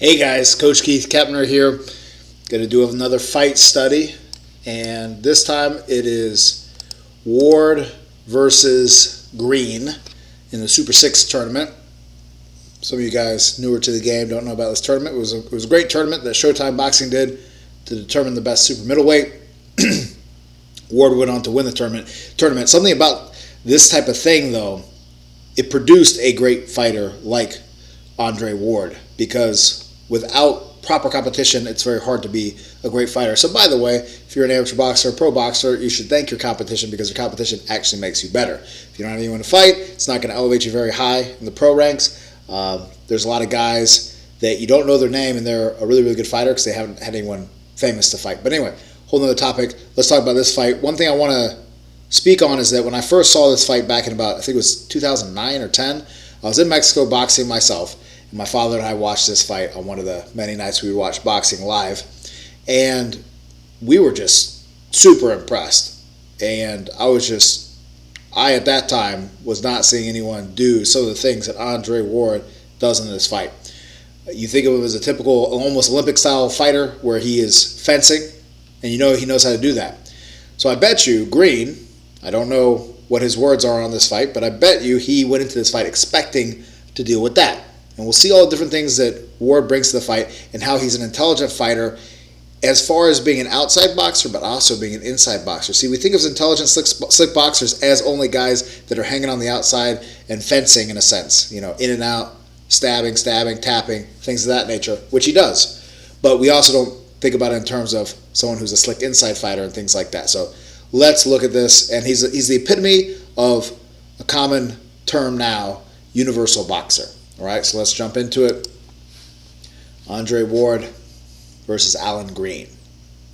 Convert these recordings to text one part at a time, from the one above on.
Hey guys, Coach Keith Kepner here. Going to do another fight study, and this time it is Ward versus Green in the Super 6 tournament. Some of you guys newer to the game don't know about this tournament. It was a great tournament that Showtime Boxing did to determine the best super middleweight. Ward went on to win the tournament. Something about this type of thing, though, it produced a great fighter like Andre Ward, because without proper competition, it's very hard to be a great fighter. So, by the way, if you're an amateur boxer or pro boxer, you should thank your competition, because your competition actually makes you better. If you don't have anyone to fight, it's not going to elevate you very high in the pro ranks. There's a lot of guys that you don't know their name, and they're a really, really good fighter because they haven't had anyone famous to fight. But anyway, whole nother topic. Let's talk about this fight. One thing I want to speak on is that when I first saw this fight back in about, I think it was 2009 or 10, I was in Mexico boxing myself. My father and I watched this fight on one of the many nights we watched boxing live, and we were just super impressed. And I at that time was not seeing anyone do some of the things that Andre Ward does in this fight. You think of him as a typical, almost Olympic-style fighter where he is fencing, and you know he knows how to do that. So I bet you Green, I don't know what his words are on this fight, but I bet you he went into this fight expecting to deal with that. And we'll see all the different things that Ward brings to the fight and how he's an intelligent fighter as far as being an outside boxer, but also being an inside boxer. See, we think of intelligent, slick boxers as only guys that are hanging on the outside and fencing in a sense, in and out, stabbing, tapping, things of that nature, which he does. But we also don't think about it in terms of someone who's a slick inside fighter and things like that. So let's look at this. And he's the epitome of a common term now, universal boxer. All right, so let's jump into it. Andre Ward versus Alan Green.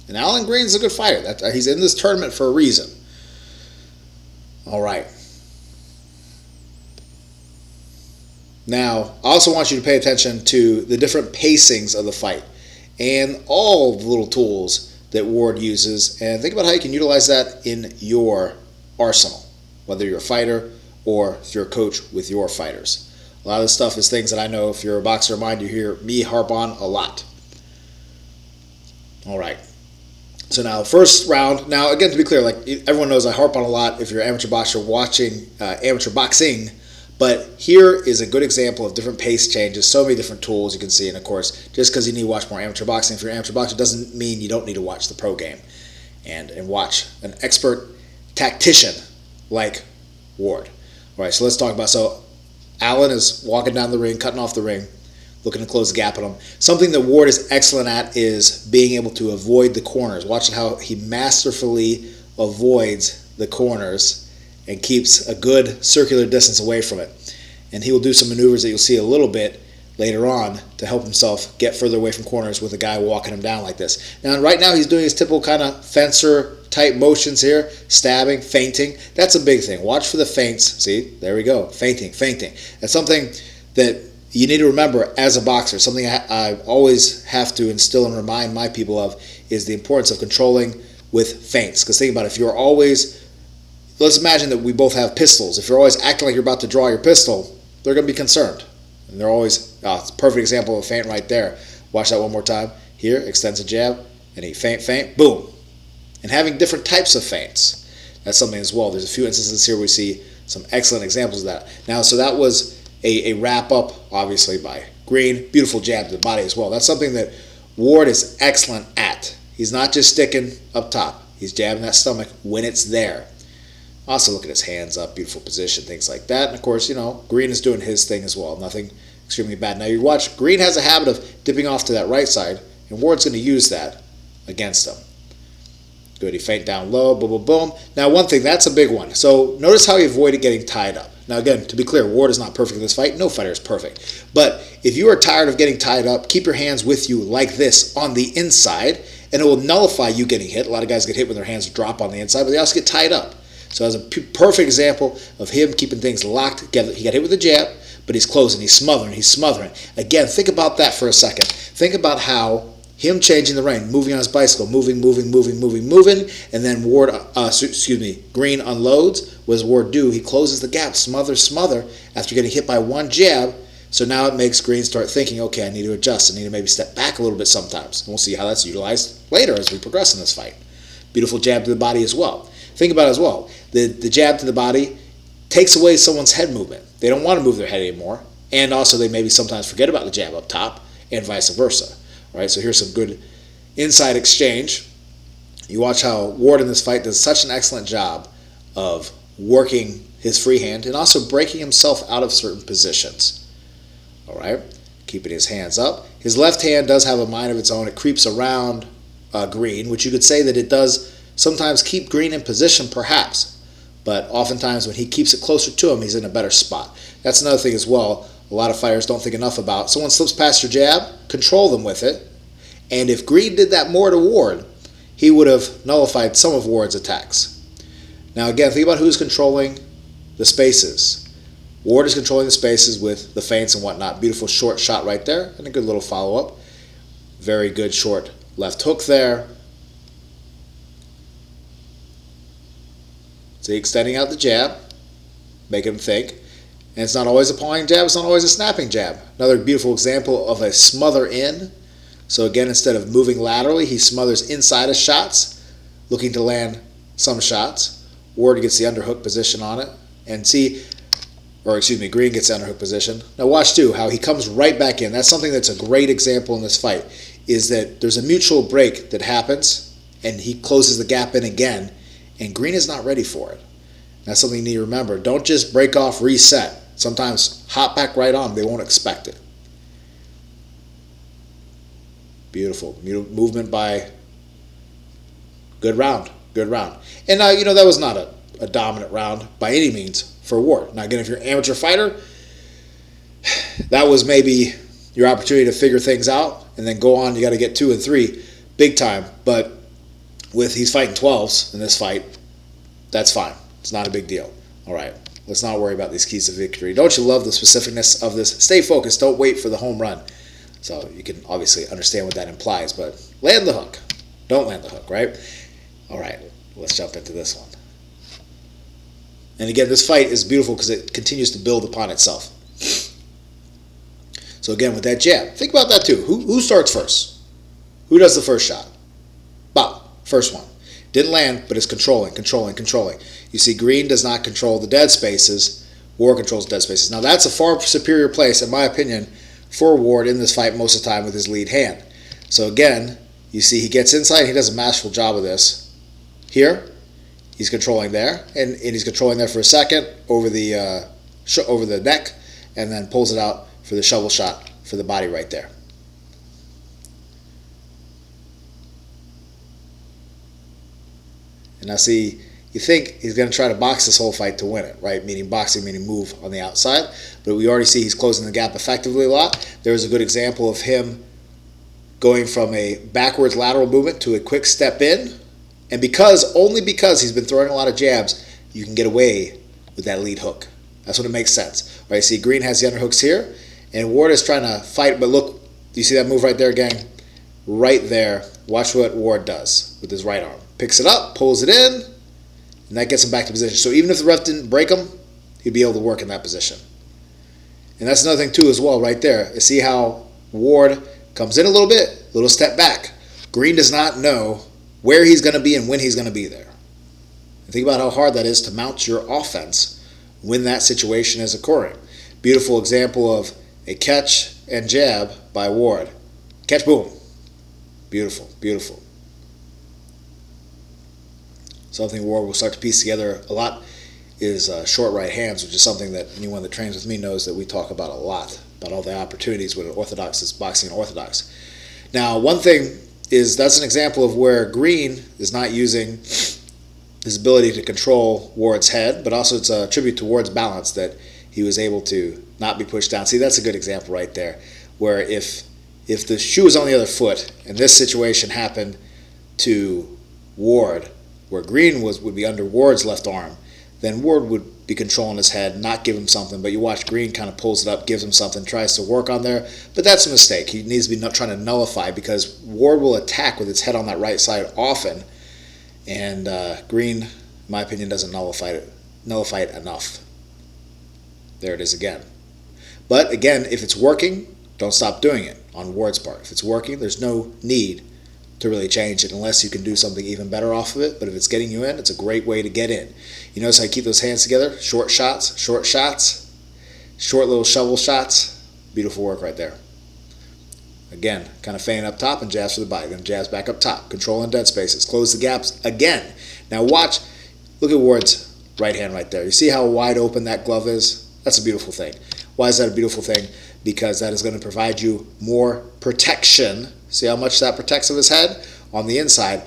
And Alan Green's a good fighter. He's in this tournament for a reason. All right. Now, I also want you to pay attention to the different pacings of the fight and all the little tools that Ward uses, and think about how you can utilize that in your arsenal, whether you're a fighter or if you're a coach with your fighters. A lot of this stuff is things that I know, if you're a boxer of mine, you hear me harp on a lot. All right. So now, first round. Now, again, to be clear, like everyone knows I harp on a lot if you're an amateur boxer watching amateur boxing. But here is a good example of different pace changes, so many different tools you can see. And, of course, just because you need to watch more amateur boxing, if you're an amateur boxer, doesn't mean you don't need to watch the pro game and watch an expert tactician like Ward. All right, so let's talk about Allen is walking down the ring, cutting off the ring, looking to close the gap on him. Something that Ward is excellent at is being able to avoid the corners. Watch how he masterfully avoids the corners and keeps a good circular distance away from it. And he will do some maneuvers that you'll see a little bit later on to help himself get further away from corners with a guy walking him down like this. Now, right now he's doing his typical kind of fencer type motions here, stabbing, feinting. That's a big thing. Watch for the feints. See, there we go, feinting. That's something that you need to remember as a boxer. Something I always have to instill and remind my people of is the importance of controlling with feints. Because think about it, if you're always, let's imagine that we both have pistols. If you're always acting like you're about to draw your pistol, they're going to be concerned. And they're always, it's a perfect example of a feint right there. Watch that one more time. Here, extends a jab, and he feint, boom. And having different types of feints, that's something as well. There's a few instances here where we see some excellent examples of that. Now, so that was a wrap-up, obviously, by Green. Beautiful jab to the body as well. That's something that Ward is excellent at. He's not just sticking up top. He's jabbing that stomach when it's there. Also, look at his hands up, beautiful position, things like that. And, of course, Green is doing his thing as well. Nothing extremely bad. Now, you watch, Green has a habit of dipping off to that right side, and Ward's going to use that against him. Good, he feint down low, boom, boom, boom. Now, one thing, that's a big one. So notice how he avoided getting tied up. Now, again, to be clear, Ward is not perfect in this fight. No fighter is perfect. But if you are tired of getting tied up, keep your hands with you like this on the inside, and it will nullify you getting hit. A lot of guys get hit when their hands drop on the inside, but they also get tied up. So that's a perfect example of him keeping things locked together. He got hit with a jab, but he's closing, he's smothering. Again, think about that for a second. Think about how him changing the rein, moving on his bicycle, moving, and then Green unloads. What does Ward do? He closes the gap, smother, after getting hit by one jab, So now it makes Green start thinking, okay, I need to adjust. I need to maybe step back a little bit sometimes. And we'll see how that's utilized later as we progress in this fight. Beautiful jab to the body as well. Think about it as well. The jab to the body takes away someone's head movement. They don't want to move their head anymore. And also they maybe sometimes forget about the jab up top and vice versa. All right, so here's some good inside exchange. You watch how Ward in this fight does such an excellent job of working his free hand and also breaking himself out of certain positions. All right, keeping his hands up. His left hand does have a mind of its own. It creeps around Green, which you could say that it does sometimes keep Green in position, perhaps. But oftentimes when he keeps it closer to him, he's in a better spot. That's another thing as well. A lot of fighters don't think enough about. Someone slips past your jab, control them with it. And if Green did that more to Ward, he would have nullified some of Ward's attacks. Now again, think about who's controlling the spaces. Ward is controlling the spaces with the feints and whatnot. Beautiful short shot right there and a good little follow-up. Very good short left hook there. See, extending out the jab, making him think. And it's not always a pawing jab, it's not always a snapping jab. Another beautiful example of a smother in. So again, instead of moving laterally, he smothers inside his shots, looking to land some shots. Ward gets the underhook position on it. And see, or excuse me, Green gets the underhook position. Now watch too, how he comes right back in. That's something that's a great example in this fight, is that there's a mutual break that happens, and he closes the gap in again, and Green is not ready for it. That's something you need to remember. Don't just break off, reset. Sometimes hop back right on. They won't expect it. Beautiful. Movement by good round. Good round. And now, that was not a dominant round by any means for Ward. Now, again, if you're an amateur fighter, that was maybe your opportunity to figure things out and then go on. You got to get 2 and 3 big time. But he's fighting 12s in this fight, that's fine. It's not a big deal. All right, let's not worry about these keys to victory. Don't you love the specificness of this? Stay focused. Don't wait for the home run. So you can obviously understand what that implies, but land the hook. Don't land the hook, right? All right, let's jump into this one. And again, this fight is beautiful because it continues to build upon itself. So again, with that jab, think about that too. Who starts first? Who does the first shot? Bob, first one. Didn't land, but is controlling. You see, Green does not control the dead spaces. Ward controls dead spaces. Now, that's a far superior place, in my opinion, for Ward in this fight most of the time with his lead hand. So again, you see he gets inside. He does a masterful job of this. Here, he's controlling there, and he's controlling there for a second over the neck, and then pulls it out for the shovel shot for the body right there. And now see, you think he's going to try to box this whole fight to win it, right? Meaning boxing, meaning move on the outside. But we already see he's closing the gap effectively a lot. There's a good example of him going from a backwards lateral movement to a quick step in. And only because he's been throwing a lot of jabs, you can get away with that lead hook. That's when it makes sense. Right, see, Green has the underhooks here, and Ward is trying to fight. But look, do you see that move right there, gang? Right there. Watch what Ward does with his right arm. Picks it up, pulls it in, and that gets him back to position. So even if the ref didn't break him, he'd be able to work in that position. And that's another thing too as well right there. You see how Ward comes in a little step back. Green does not know where he's going to be and when he's going to be there. And think about how hard that is to mount your offense when that situation is occurring. Beautiful example of a catch and jab by Ward. Catch, boom. Beautiful, beautiful. Something Ward will start to piece together a lot is short right hands, which is something that anyone that trains with me knows that we talk about a lot, about all the opportunities when orthodox is boxing and orthodox. Now, one thing is that's an example of where Green is not using his ability to control Ward's head, but also it's a tribute to Ward's balance that he was able to not be pushed down. See, that's a good example right there, where if the shoe was on the other foot and this situation happened to Ward, where Green would be under Ward's left arm, then Ward would be controlling his head, not give him something. But you watch Green kind of pulls it up, gives him something, tries to work on there. But that's a mistake. He needs to be trying to nullify, because Ward will attack with its head on that right side often. And Green, in my opinion, doesn't nullify it enough. There it is again. But again, if it's working, don't stop doing it on Ward's part. If it's working, there's no need to really change it unless you can do something even better off of it. But if it's getting you in, it's a great way to get in. You notice how I keep those hands together? Short shots, short little shovel shots. Beautiful work right there. Again, kind of feigning up top and jabs for the body. Then jabs back up top. Controlling dead spaces. Close the gaps again. Now watch, look at Ward's right hand right there. You see how wide open that glove is? That's a beautiful thing. Why is that a beautiful thing? Because that is going to provide you more protection. See how much that protects of his head? On the inside,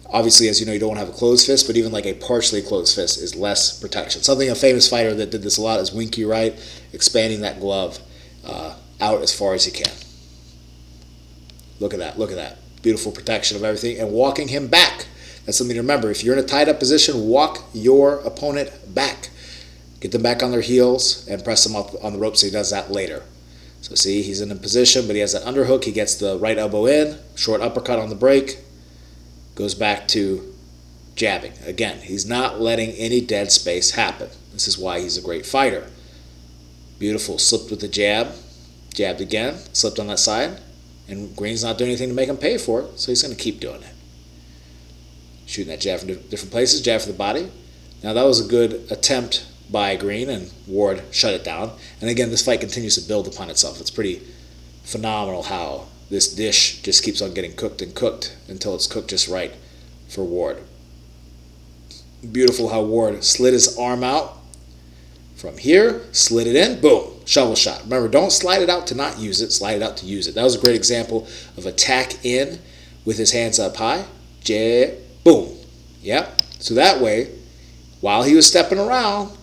obviously, as you know, you don't want to have a closed fist, but even like a partially closed fist is less protection. Something a famous fighter that did this a lot is Winky Wright, expanding that glove out as far as he can. Look at that, look at that. Beautiful protection of everything and walking him back. That's something to remember. If you're in a tied up position, walk your opponent back. Get them back on their heels and press them up on the rope so he does that later. So see, he's in a position, but he has that underhook. He gets the right elbow in, short uppercut on the break, goes back to jabbing. Again, he's not letting any dead space happen. This is why he's a great fighter. Beautiful, slipped with the jab, jabbed again, slipped on that side, and Green's not doing anything to make him pay for it, so he's going to keep doing it. Shooting that jab from different places, jab for the body. Now that was a good attempt by Green, and Ward shut it down. And again, this fight continues to build upon itself. It's pretty phenomenal how this dish just keeps on getting cooked and cooked until it's cooked just right for Ward. Beautiful how Ward slid his arm out from here, slid it in, boom, shovel shot. Remember, don't slide it out to not use it, slide it out to use it. That was a great example of attack in with his hands up high, jab, boom. Yep. So that way, while he was stepping around,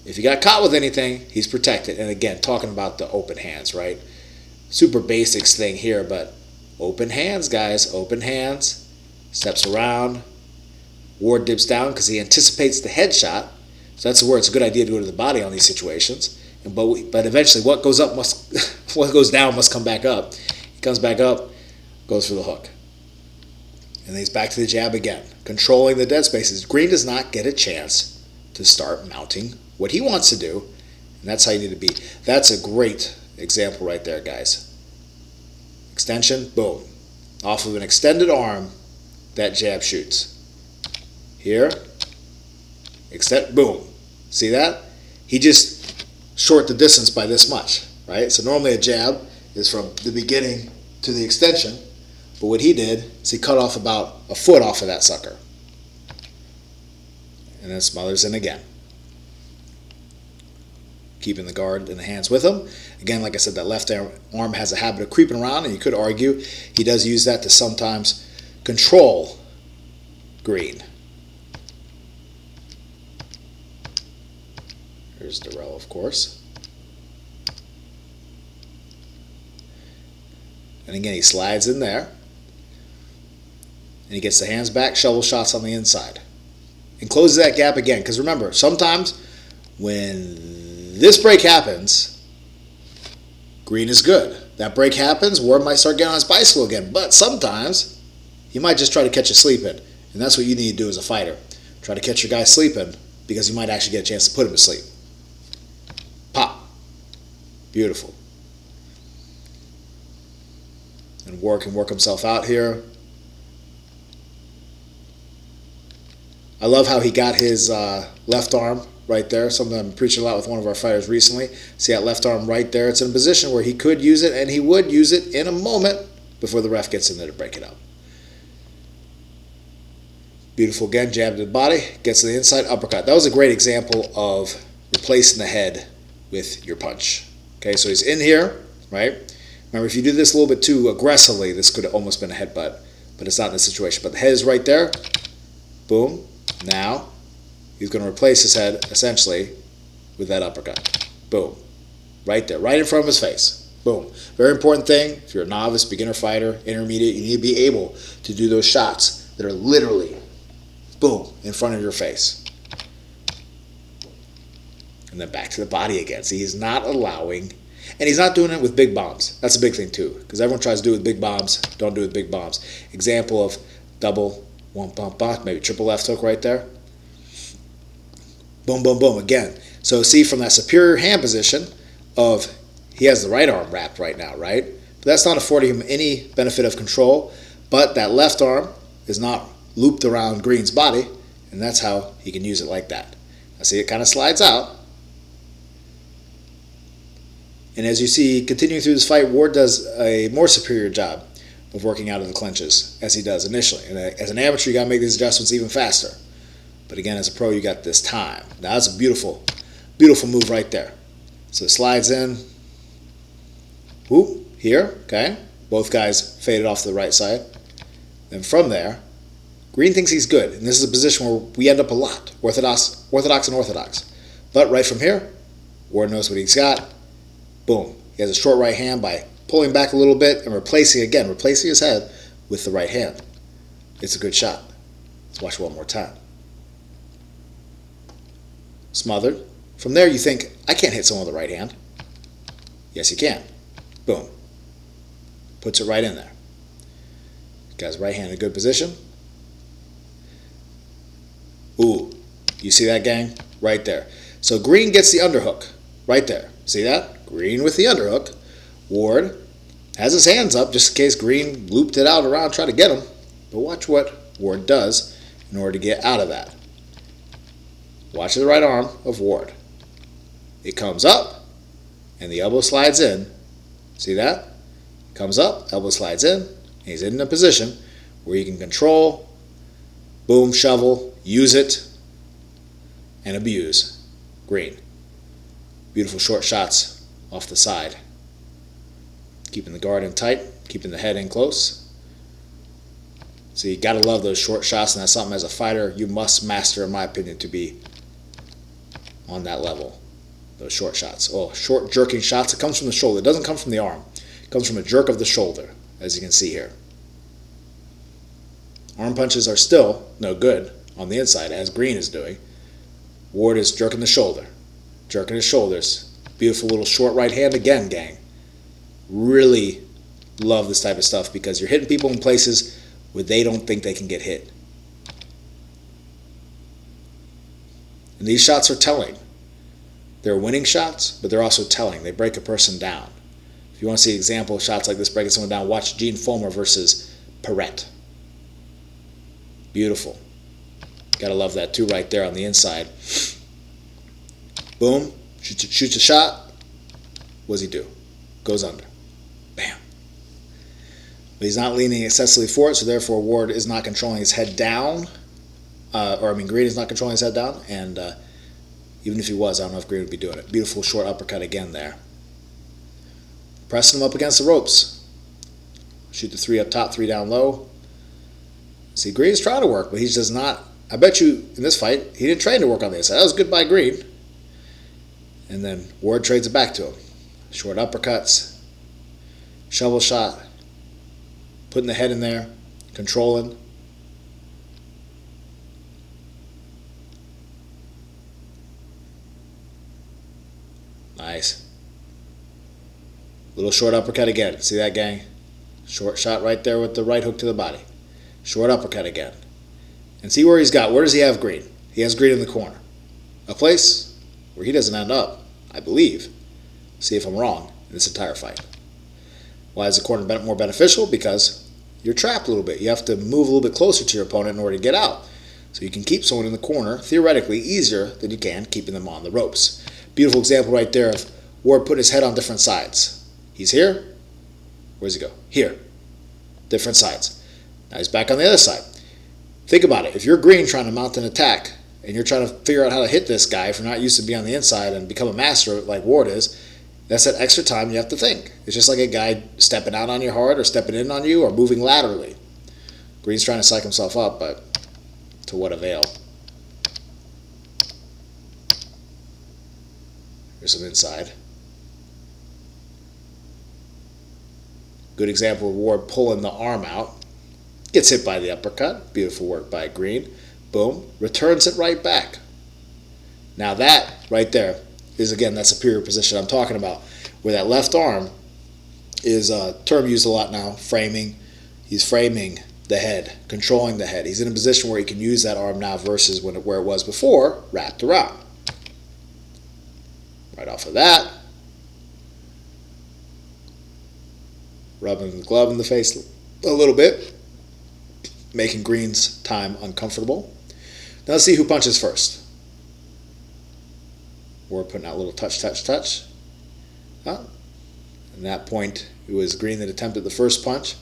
if he got caught with anything, he's protected. And again, talking about the open hands, right? Super basics thing here, but open hands, guys, open hands. Steps around. Ward dips down because he anticipates the headshot. So that's where it's a good idea to go to the body on these situations. But eventually, what goes up what goes down must come back up. He comes back up, goes for the hook. And then he's back to the jab again, controlling the dead spaces. Green does not get a chance to start mounting what he wants to do, and that's how you need to be. That's a great example right there, guys. Extension, boom. Off of an extended arm, that jab shoots. Here, extend, boom. See that? He just short the distance by this much, right? So normally a jab is from the beginning to the extension, but what he did is he cut off about a foot off of that sucker. And then smothers in again. Keeping the guard in the hands with him. Again, like I said, that left arm has a habit of creeping around, and you could argue he does use that to sometimes control Green. Here's Darrell, of course. And again, he slides in there. And he gets the hands back, shovel shots on the inside. And closes that gap again. Because remember, sometimes when this break happens, Green is good. That break happens, Ward might start getting on his bicycle again. But sometimes he might just try to catch you sleeping. And that's what you need to do as a fighter. Try to catch your guy sleeping because you might actually get a chance to put him to sleep. Pop. Beautiful. And Ward can work himself out here. I love how he got his left arm right there. Something I'm preaching a lot with one of our fighters recently. See that left arm right there? It's in a position where he could use it, and he would use it in a moment before the ref gets in there to break it up. Beautiful again, jab to the body, gets to the inside, uppercut. That was a great example of replacing the head with your punch. Okay, so he's in here, right? Remember, if you do this a little bit too aggressively, this could have almost been a headbutt, but it's not in this situation. But the head is right there. Boom. Now, he's going to replace his head, essentially, with that uppercut. Boom. Right there, right in front of his face. Boom. Very important thing, if you're a novice, beginner fighter, intermediate, you need to be able to do those shots that are literally, boom, in front of your face. And then back to the body again. See, he's not allowing, and he's not doing it with big bombs. That's a big thing, too, because everyone tries to do it with big bombs. Don't do it with big bombs. Example of double, one bump, bump, maybe triple left hook right there. Boom, boom, boom, again. So see, from that superior hand position of he has the right arm wrapped right now, right? But that's not affording him any benefit of control. But that left arm is not looped around Green's body, and that's how he can use it like that. Now see, it kind of slides out. And as you see, continuing through this fight, Ward does a more superior job of working out of the clinches as he does initially. And as an amateur, you got to make these adjustments even faster. But again, as a pro, you got this time. Now that's a beautiful, beautiful move right there. So it slides in. Whoop, here, okay. Both guys faded off to the right side. Then from there, Green thinks he's good. And this is a position where we end up a lot. Orthodox and orthodox. But right from here, Ward knows what he's got. Boom. He has a short right hand by pulling back a little bit and replacing his head with the right hand. It's a good shot. Let's watch it one more time. Smothered. From there you think, I can't hit someone with the right hand. Yes, you can. Boom. Puts it right in there. Guy's right hand in a good position. Ooh. You see that, gang? Right there. So Green gets the underhook. Right there. See that? Green with the underhook. Ward has his hands up just in case Green looped it out around, try to get him. But watch what Ward does in order to get out of that. Watch the right arm of Ward. It comes up, and the elbow slides in. See that? Comes up, elbow slides in, and he's in a position where he can control, boom, shovel, use it, and abuse Green. Beautiful short shots off the side. Keeping the guard in tight, keeping the head in close. So you gotta love those short shots, and that's something as a fighter you must master, in my opinion, to be on that level. Those short shots. Oh, short jerking shots. It comes from the shoulder. It doesn't come from the arm. It comes from a jerk of the shoulder, as you can see here. Arm punches are still no good on the inside, as Green is doing. Ward is jerking the shoulder. Jerking his shoulders. Beautiful little short right hand again, gang. Really love this type of stuff because you're hitting people in places where they don't think they can get hit. And these shots are telling. They're winning shots, but they're also telling. They break a person down. If you want to see an example of shots like this breaking someone down, watch Gene Fulmer versus Perret. Beautiful. Gotta love that too right there on the inside. Boom. Shoots a shot. What does he do? Goes under. Bam. But he's not leaning excessively forward, so therefore Ward is not controlling his head down. Green is not controlling his head down, and even if he was, I don't know if Green would be doing it. Beautiful short uppercut again there. Pressing him up against the ropes. Shoot the 3 up top, 3 down low. See, Green's trying to work, but he does not. I bet you in this fight, he didn't train to work on the inside. That was good by Green. And then Ward trades it back to him. Short uppercuts, shovel shot, putting the head in there, controlling. Nice. Little short uppercut again. See that, gang? Short shot right there with the right hook to the body. Short uppercut again. And see where he's got. Where does he have Green? He has Green in the corner. A place where he doesn't end up, I believe. See if I'm wrong in this entire fight. Why is the corner more beneficial? Because you're trapped a little bit. You have to move a little bit closer to your opponent in order to get out. So you can keep someone in the corner, theoretically, easier than you can keeping them on the ropes. Beautiful example right there of Ward putting his head on different sides. He's here. Where does he go? Here. Different sides. Now he's back on the other side. Think about it. If you're Green trying to mount an attack, and you're trying to figure out how to hit this guy if you're not used to be on the inside and become a master like Ward is, that's that extra time you have to think. It's just like a guy stepping out on you hard or stepping in on you or moving laterally. Green's trying to psych himself up, but to what avail? Here's some inside. Good example of Ward pulling the arm out. Gets hit by the uppercut. Beautiful work by Green. Boom. Returns it right back. Now that right there is, again, that superior position I'm talking about, where that left arm is a term used a lot now, framing. He's framing the head, controlling the head. He's in a position where he can use that arm now versus where it was before, wrapped around. Right off of that, rubbing the glove in the face a little bit, making Green's time uncomfortable. Now let's see who punches first. We're putting out a little touch, touch, touch. At that point, it was Green that attempted the first punch.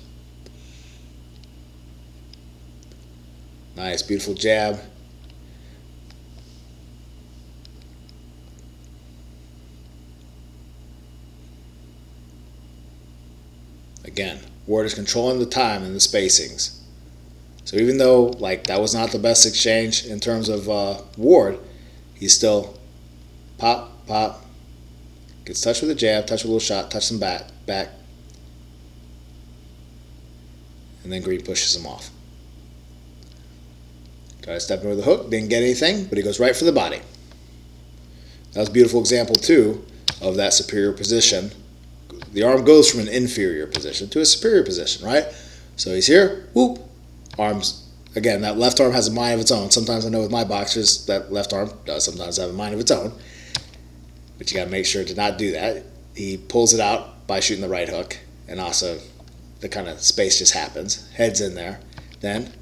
Nice, beautiful jab. Again, Ward is controlling the time and the spacings. So even though that was not the best exchange in terms of Ward, he's still pop, pop, gets touched with a jab, touch with a little shot, touch him back, and then Green pushes him off. Try to step in with a hook, didn't get anything, but he goes right for the body. That was a beautiful example too of that superior position. The arm goes from an inferior position to a superior position, right? So he's here, whoop, arms, again, that left arm has a mind of its own. Sometimes I know with my boxers that left arm does sometimes have a mind of its own, but you got to make sure to not do that. He pulls it out by shooting the right hook, and also the kind of space just happens. Head's in there. Then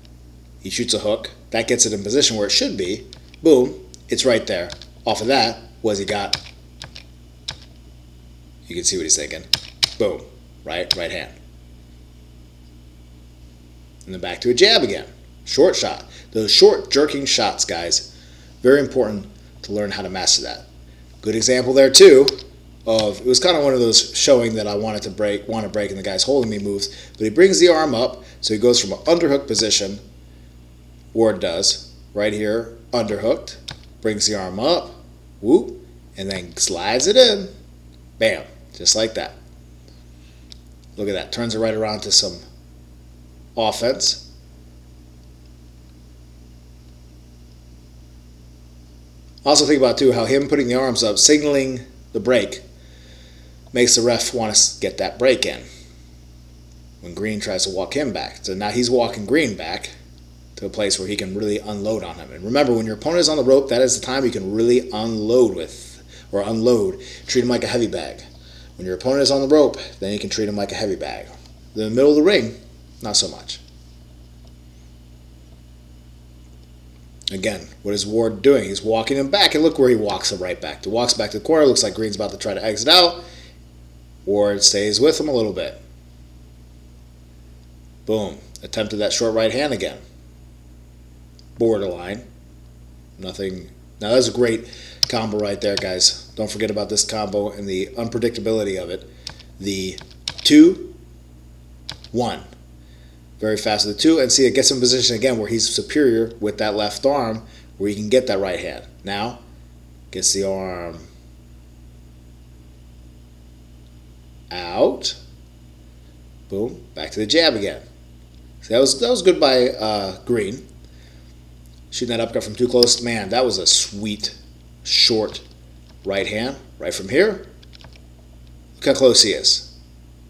he shoots a hook. That gets it in position where it should be. Boom, it's right there. Off of that, what has he got? You can see what he's thinking. Boom, right hand. And then back to a jab again. Short shot. Those short jerking shots, guys, very important to learn how to master that. Good example there too of, it was kind of one of those showing that I want to break and the guy's holding me moves, but he brings the arm up, so he goes from an underhook position, Ward does, right here, underhooked, brings the arm up, whoop, and then slides it in, bam, just like that. Look at that, turns it right around to some offense. Also think about too how him putting the arms up, signaling the break, makes the ref want to get that break in when Green tries to walk him back. So now he's walking Green back to a place where he can really unload on him. And remember, when your opponent is on the rope, that is the time you can really unload. Treat him like a heavy bag. When your opponent is on the rope, then you can treat him like a heavy bag. In the middle of the ring, not so much. Again, what is Ward doing? He's walking him back, and look where he walks him right back. He walks back to the corner, looks like Green's about to try to exit out. Ward stays with him a little bit. Boom. Attempted that short right hand again. Borderline. Nothing. Now that's a great combo right there, guys. Don't forget about this combo and the unpredictability of it. The 2, 1. Very fast with the 2, and see, it gets him in position again where he's superior with that left arm, where he can get that right hand. Now, gets the arm out. Boom, back to the jab again. See, that was good by Green. Shooting that uppercut from too close. Man, that was a sweet, short right hand. Right from here. Look how close he is.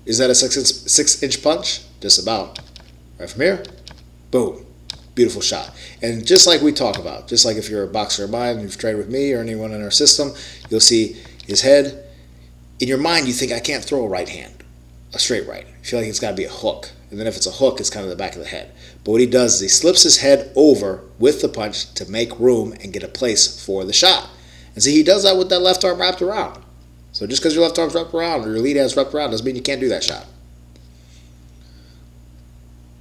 Is that a 6-inch punch? Just about. Right from here, boom, beautiful shot. And just like we talk about, just like if you're a boxer of mine, you've trained with me or anyone in our system, you'll see his head. In your mind, you think, I can't throw a right hand, a straight right. You feel like it's got to be a hook. And then if it's a hook, it's kind of the back of the head. But what he does is he slips his head over with the punch to make room and get a place for the shot. And see, he does that with that left arm wrapped around. So just because your left arm's wrapped around or your lead hand's wrapped around doesn't mean you can't do that shot.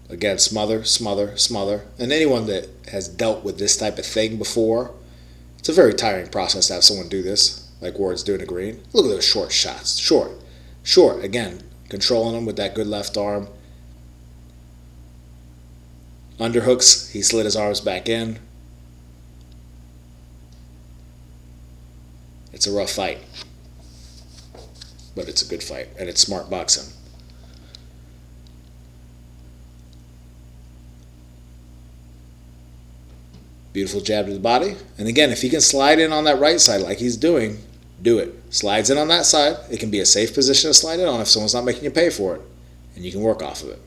Again, smother, smother, smother. And anyone that has dealt with this type of thing before, it's a very tiring process to have someone do this, like Ward's doing to Green. Look at those short shots. Short. Again, controlling them with that good left arm. Underhooks, he slid his arms back in. It's a rough fight. But it's a good fight, and it's smart boxing. Beautiful jab to the body. And again, if he can slide in on that right side like he's doing, do it. Slides in on that side. It can be a safe position to slide in on if someone's not making you pay for it. And you can work off of it.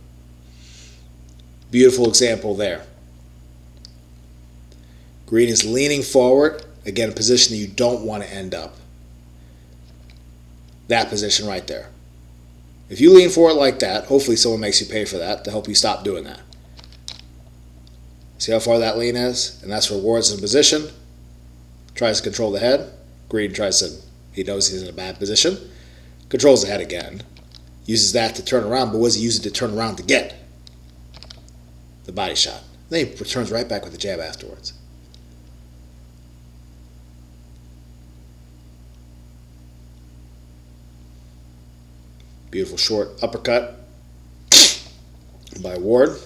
Beautiful example there. Green is leaning forward. Again, a position that you don't want to end up. That position right there. If you lean forward like that, hopefully someone makes you pay for that to help you stop doing that. See how far that lean is? And that's where Ward's in position. Tries to control the head. Green tries to, he knows he's in a bad position. Controls the head again. Uses that to turn around, but what does he use it to turn around to get? The body shot. Then he returns right back with the jab afterwards. Beautiful short uppercut by Ward.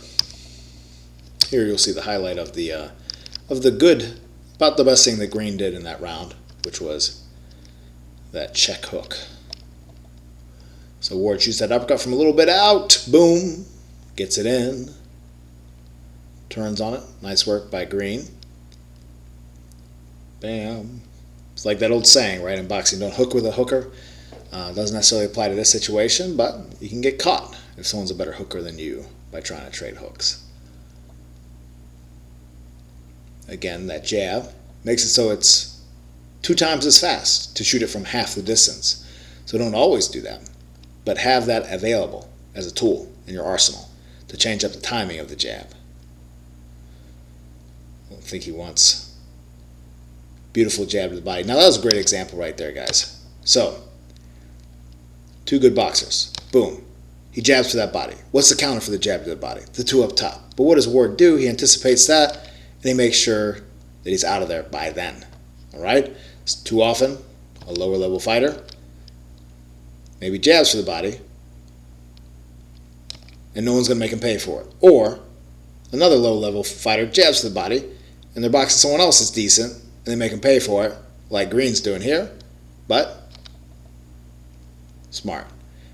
Here you'll see the highlight of the good, about the best thing that Green did in that round, which was that check hook. So Ward shoots that uppercut from a little bit out. Boom. Gets it in. Turns on it. Nice work by Green. Bam. It's like that old saying, right, in boxing, don't hook with a hooker. Doesn't necessarily apply to this situation, but you can get caught if someone's a better hooker than you by trying to trade hooks. Again, that jab makes it so it's 2 times as fast to shoot it from half the distance. So don't always do that, but have that available as a tool in your arsenal to change up the timing of the jab. I don't think he wants beautiful jab to the body. Now that was a great example right there, guys. So, 2 good boxers. Boom. He jabs for that body. What's the counter for the jab to the body? The 2 up top. But what does Ward do? He anticipates that, and he makes sure that he's out of there by then. All right? Too often, a lower level fighter maybe jabs for the body, and no one's going to make him pay for it. Or another low level fighter jabs for the body, and they're boxing someone else that's decent, and they make him pay for it, like Green's doing here. But smart.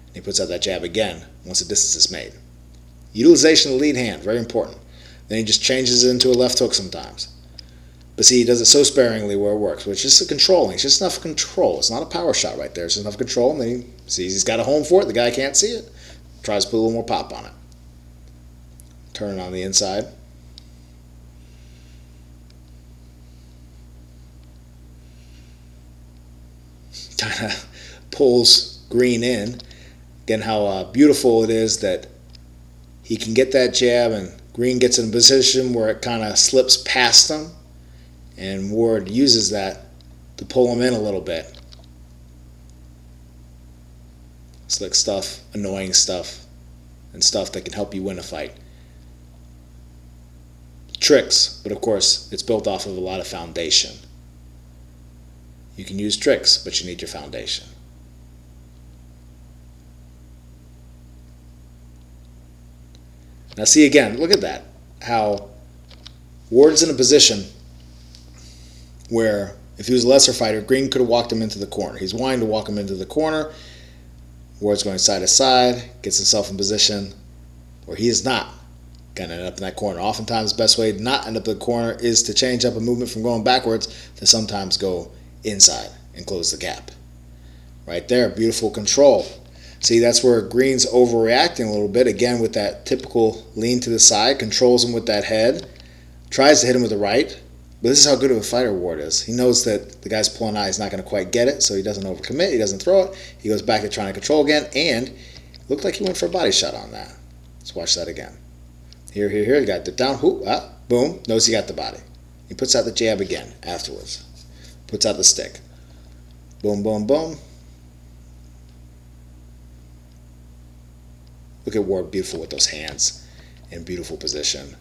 And he puts out that jab again once the distance is made. Utilization of the lead hand, very important. Then he just changes it into a left hook sometimes. But see, he does it so sparingly where it works, which is controlling. It's just enough control. It's not a power shot right there. It's enough control, and then he sees he's got a home for it. The guy can't see it. Tries to put a little more pop on it. Turn it on the inside. Kind of pulls Green in. Again, how beautiful it is that he can get that jab, and Green gets in a position where it kind of slips past him, and Ward uses that to pull him in a little bit. Slick stuff, annoying stuff, and stuff that can help you win a fight. Tricks, but of course, it's built off of a lot of foundation. You can use tricks, but you need your foundation. Now see again, look at that, how Ward's in a position where if he was a lesser fighter, Green could have walked him into the corner. He's wanting to walk him into the corner. Ward's going side to side, gets himself in position where he is not going to end up in that corner. Oftentimes the best way to not end up in the corner is to change up a movement from going backwards to sometimes go inside and close the gap. Right there, beautiful control. See, that's where Green's overreacting a little bit, again with that typical lean to the side, controls him with that head, tries to hit him with the right, but this is how good of a fighter Ward is. He knows that the guy's pulling out, he's not going to quite get it, so he doesn't overcommit, he doesn't throw it, he goes back to trying to control again, and it looked like he went for a body shot on that. Let's watch that again. Here, he got it down, whoop, boom, knows he got the body. He puts out the jab again afterwards, puts out the stick. Boom, boom, boom. Look at Ward, beautiful with those hands in beautiful position.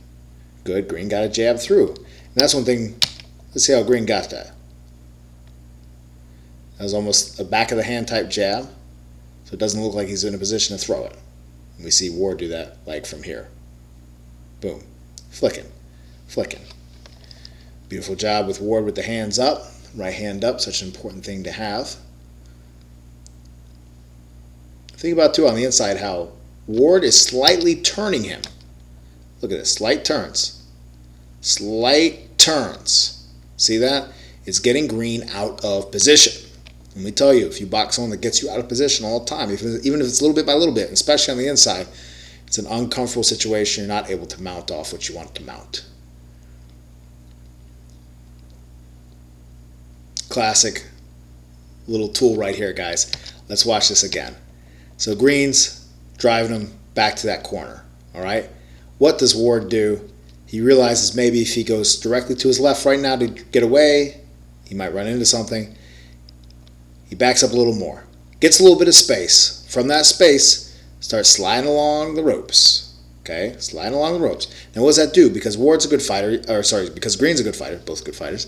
Good, Green got a jab through. And that's one thing, let's see how Green got that. That was almost a back of the hand type jab, so it doesn't look like he's in a position to throw it. And we see Ward do that like from here. Boom, flicking. Beautiful job with Ward with the hands up, right hand up, such an important thing to have. Think about too on the inside how Ward is slightly turning him. Look at this, slight turns. Slight turns. See that? It's getting Green out of position. Let me tell you, if you box someone that gets you out of position all the time, even if it's little bit by little bit, especially on the inside, it's an uncomfortable situation. You're not able to mount off what you want to mount. Classic little tool right here, guys. Let's watch this again. So Green's driving him back to that corner. All right. What does Ward do? He realizes maybe if he goes directly to his left right now to get away, he might run into something. He backs up a little more. Gets a little bit of space. From that space, starts sliding along the ropes. Okay, sliding along the ropes. Now what does that do? Because Ward's a good fighter, because Green's a good fighter, both good fighters,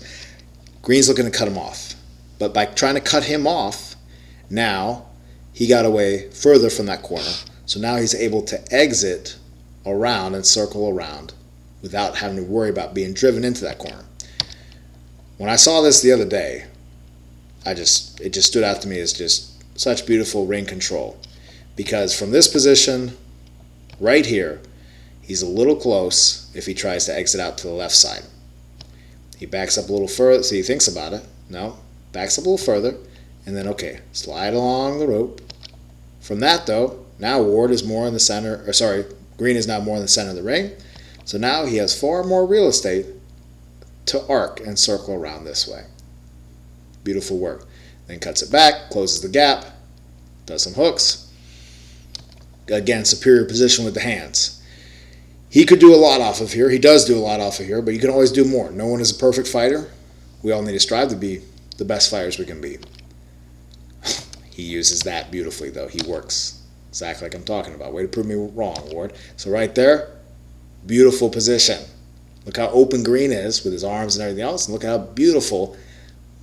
Green's looking to cut him off. But by trying to cut him off, now he got away further from that corner. So now he's able to exit around and circle around without having to worry about being driven into that corner. When I saw this the other day, it just stood out to me as just such beautiful ring control. Because from this position right here, he's a little close if he tries to exit out to the left side. He backs up a little further, so he thinks about it. No, backs up a little further, and then, okay, slide along the rope. From that, though, now Ward is more in the center, Green is now more in the center of the ring. So now he has far more real estate to arc and circle around this way. Beautiful work. Then cuts it back, closes the gap, does some hooks. Again, superior position with the hands. He could do a lot off of here. He does do a lot off of here, but you can always do more. No one is a perfect fighter. We all need to strive to be the best fighters we can be. He uses that beautifully, though. He works exactly like I'm talking about. Way to prove me wrong, Ward. So right there, beautiful position. Look how open Green is with his arms and everything else, and look how beautiful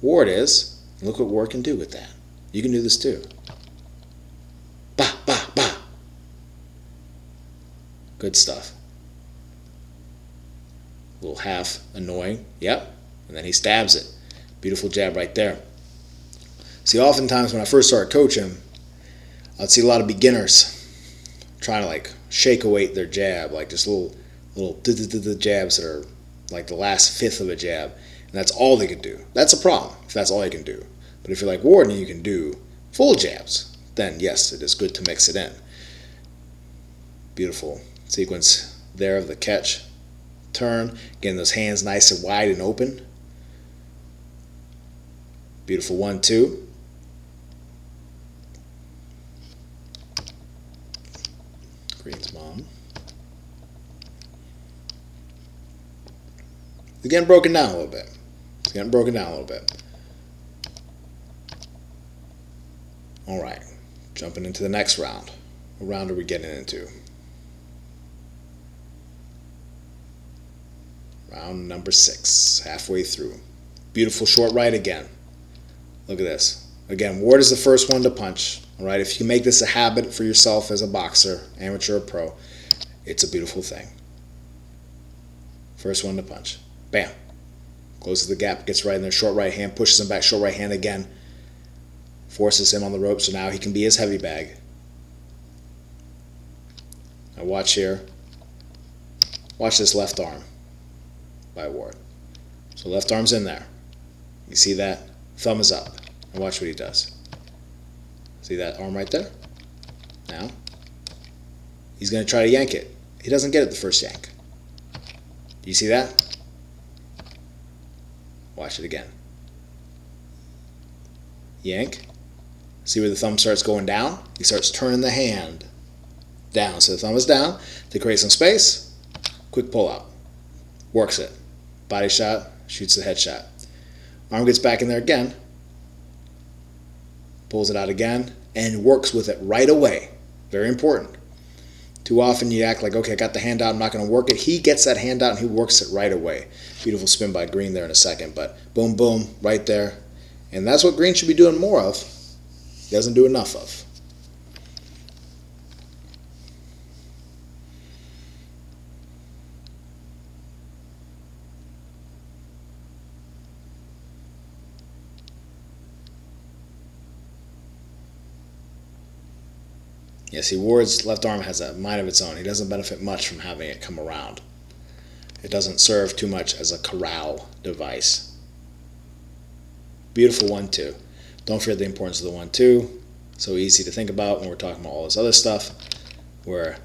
Ward is. And look what Ward can do with that. You can do this too. Bah, bah, bah. Good stuff. A little half annoying. Yep. And then he stabs it. Beautiful jab right there. See, oftentimes when I first started coaching, I'd see a lot of beginners trying to like shake away their jab, like just little jabs that are like the last fifth of a jab, and that's all they could do. That's a problem if that's all you can do. But if you're like Ward and you can do full jabs, then yes, it is good to mix it in. Beautiful sequence there of the catch, turn, getting those hands nice and wide and open. Beautiful 1-2. Green's mom. It's getting broken down a little bit. All right, jumping into the next round. What round are we getting into? Round number 6, halfway through. Beautiful short right again. Look at this. Again, Ward is the first one to punch. All right, if you make this a habit for yourself as a boxer, amateur or pro, it's a beautiful thing. First one to punch. Bam. Closes the gap, gets right in there, short right hand, pushes him back, short right hand again. Forces him on the rope, so now he can be his heavy bag. Now watch here. Watch this left arm by Ward. So left arm's in there. You see that? Thumb is up. And watch what he does. See that arm right there? Now, he's going to try to yank it. He doesn't get it the first yank. Do you see that? Watch it again. Yank. See where the thumb starts going down? He starts turning the hand down. So the thumb is down. To create some space, quick pull out. Works it. Body shot, shoots the headshot. Arm gets back in there again. Pulls it out again and works with it right away. Very important. Too often you act like, okay, I got the hand out, I'm not going to work it. He gets that hand out and he works it right away. Beautiful spin by Green there in a second, but boom, boom, right there. And that's what Green should be doing more of. He doesn't do enough of. Yeah, see, Ward's left arm has a mind of its own. He doesn't benefit much from having it come around. It doesn't serve too much as a corral device. Beautiful 1-2. Don't forget the importance of the 1-2. So easy to think about when we're talking about all this other stuff, where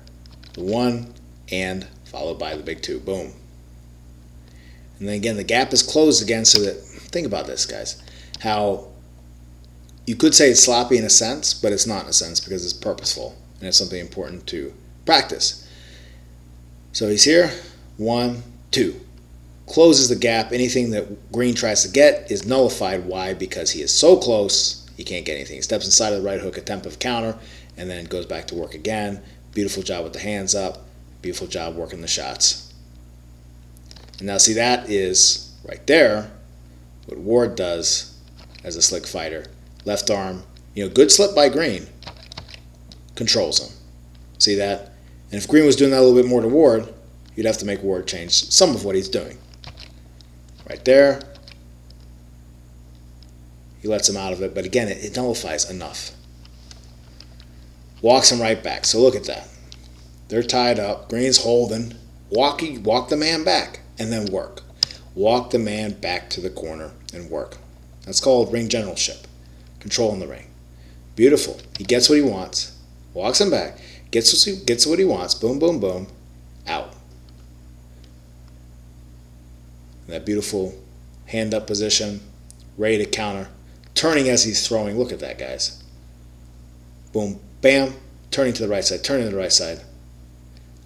the 1 and followed by the big 2. Boom. And then again, the gap is closed again so that, think about this, guys, how You could say it's sloppy in a sense, but it's not in a sense because it's purposeful and it's something important to practice. So he's here, 1, 2. Closes the gap. Anything that green tries to get is nullified. Why? Because he is so close, he can't get anything. He steps inside of the right hook, attempt of counter, and then goes back to work again. Beautiful job with the hands up. Beautiful job working the shots. And now see, that is right there what Ward does as a slick fighter. Left arm, good slip by Green. Controls him. See that? And if Green was doing that a little bit more to Ward, you'd have to make Ward change some of what he's doing. Right there. He lets him out of it, but again, it nullifies enough. Walks him right back. So look at that. They're tied up. Green's holding. Walk the man back and then work. Walk the man back to the corner and work. That's called ring generalship. Controlling the ring. Beautiful. He gets what he wants. Walks him back. Gets what he wants. Boom, boom, boom. Out. That beautiful hand up position. Ready to counter. Turning as he's throwing. Look at that, guys. Boom, bam. Turning to the right side. Turning to the right side.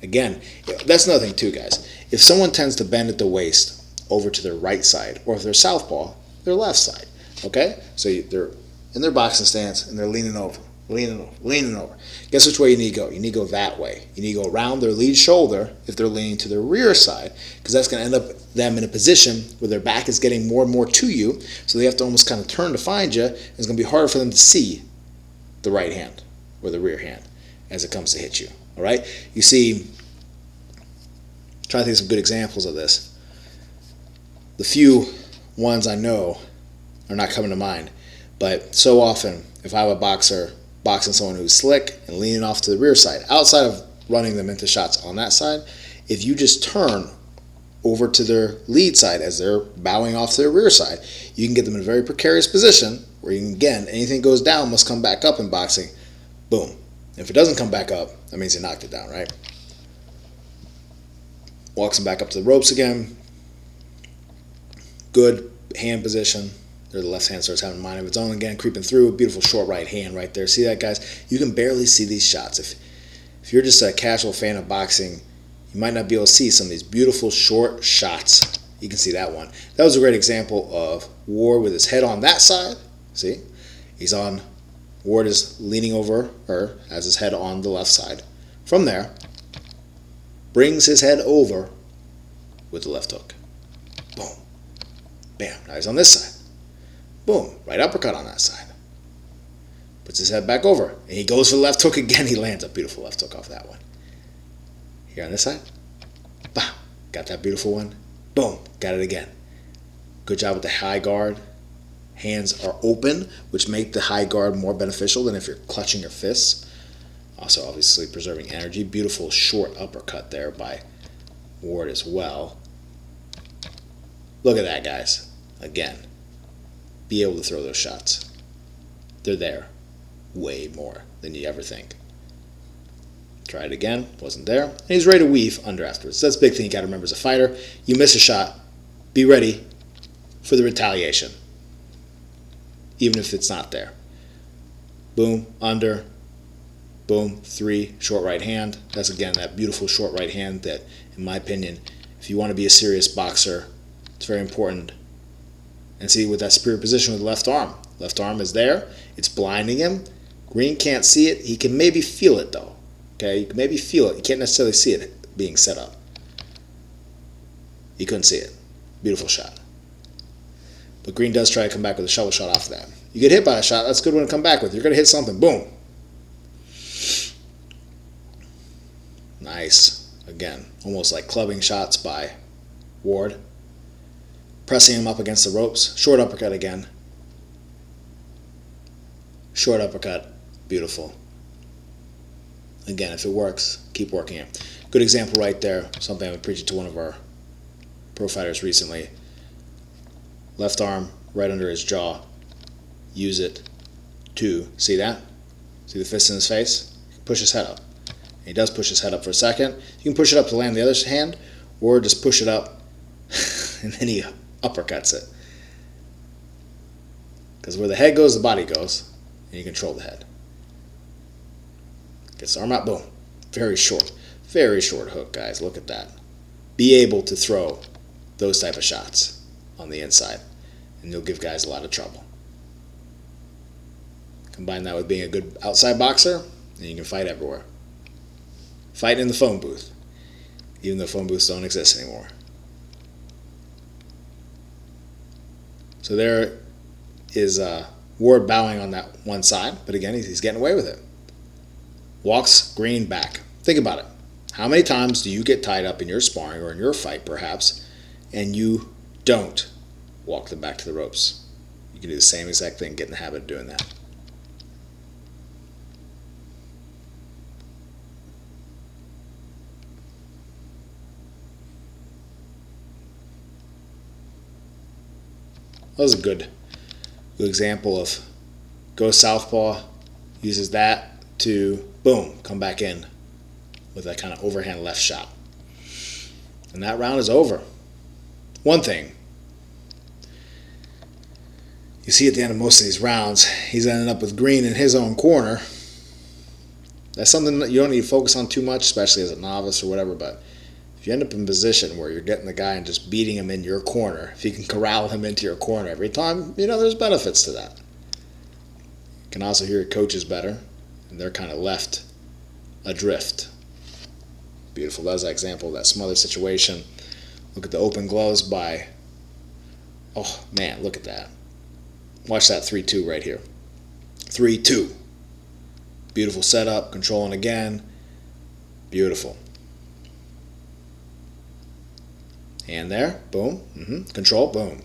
Again, that's another thing too, guys. If someone tends to bend at the waist over to their right side, or if they're southpaw, their left side. Okay? So they're in their boxing stance and they're leaning over. Guess which way you need to go? You need to go that way. You need to go around their lead shoulder if they're leaning to their rear side, because that's going to end up them in a position where their back is getting more and more to you, so they have to almost kind of turn to find you, and it's going to be harder for them to see the right hand or the rear hand as it comes to hit you. All right? You see, trying to think of some good examples of this. The few ones I know are not coming to mind, but so often if I have a boxer boxing someone who's slick and leaning off to the rear side, outside of running them into shots on that side, if you just turn over to their lead side as they're bowing off to their rear side, you can get them in a very precarious position where you can, again, anything goes down must come back up in boxing. Boom. If it doesn't come back up, that means you knocked it down, right? Walks him back up to the ropes again. Good hand position. The left hand starts having a mind of its own again, creeping through. Beautiful short right hand right there. See that, guys? You can barely see these shots. If you're just a casual fan of boxing, you might not be able to see some of these beautiful short shots. You can see that one. That was a great example of Ward with his head on that side. See? Ward is leaning over her, has his head on the left side. From there, brings his head over with the left hook. Boom. Bam. Now he's on this side. Boom, right uppercut on that side. Puts his head back over. And he goes for the left hook again. He lands a beautiful left hook off that one. Here on this side. Bah, got that beautiful one. Boom, got it again. Good job with the high guard. Hands are open, which make the high guard more beneficial than if you're clutching your fists. Also, obviously, preserving energy. Beautiful short uppercut there by Ward as well. Look at that, guys. Again. Be able to throw those shots. They're there way more than you ever think. Try it again, wasn't there. And he's ready to weave under afterwards. That's a big thing you got to remember as a fighter. You miss a shot, be ready for the retaliation, even if it's not there. Boom, under, boom, 3, short right hand. That's, again, that beautiful short right hand that, in my opinion, if you want to be a serious boxer, it's very important. And see, with that superior position with the left arm. Left arm is there. It's blinding him. Green can't see it. He can maybe feel it, though. Okay? You can maybe feel it. You can't necessarily see it being set up. You couldn't see it. Beautiful shot. But Green does try to come back with a shovel shot after that. You get hit by a shot, that's a good one to come back with. You're going to hit something. Boom. Nice. Again, almost like clubbing shots by Ward. Pressing him up against the ropes. Short uppercut again. Short uppercut. Beautiful. Again, if it works, keep working it. Good example right there. Something I've been preaching to one of our pro fighters recently. Left arm right under his jaw. Use it to, see that? See the fist in his face? Push his head up. And he does push his head up for a second. You can push it up to land the other hand, or just push it up and then he uppercuts it. Because where the head goes, the body goes. and you control the head. Gets the arm out, boom. Very short hook, guys. Look at that. Be able to throw those type of shots on the inside, and you'll give guys a lot of trouble. Combine that with being a good outside boxer, and you can fight everywhere. Fight in the phone booth, even though phone booths don't exist anymore. So there is Ward bowing on that one side, but again, he's getting away with it. Walks Green back. Think about it. How many times do you get tied up in your sparring or in your fight, perhaps, and you don't walk them back to the ropes? You can do the same exact thing, get in the habit of doing that. That was a good example of go southpaw, uses that to, boom, come back in with that kind of overhand left shot. And that round is over. One thing, you see at the end of most of these rounds, he's ending up with Green in his own corner. That's something that you don't need to focus on too much, especially as a novice or whatever, but if you end up in a position where you're getting the guy and just beating him in your corner, if you can corral him into your corner every time, there's benefits to that. You can also hear your coaches better, and they're kind of left adrift. Beautiful. That was that example of that smother situation. Look at the open gloves by, oh man, look at that. Watch that 3-2 right here. 3-2. Beautiful setup, controlling again. Beautiful. Hand there, boom, control, boom.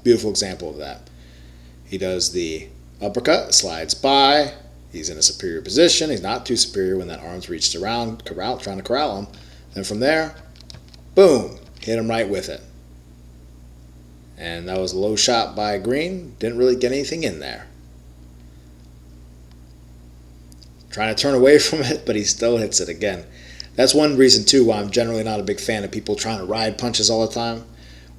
Beautiful example of that. He does the uppercut, slides by. He's in a superior position. He's not too superior when that arm's reached around, trying to corral him. Then from there, boom, hit him right with it. And that was a low shot by Green. Didn't really get anything in there. Trying to turn away from it, but he still hits it again. That's one reason, too, why I'm generally not a big fan of people trying to ride punches all the time.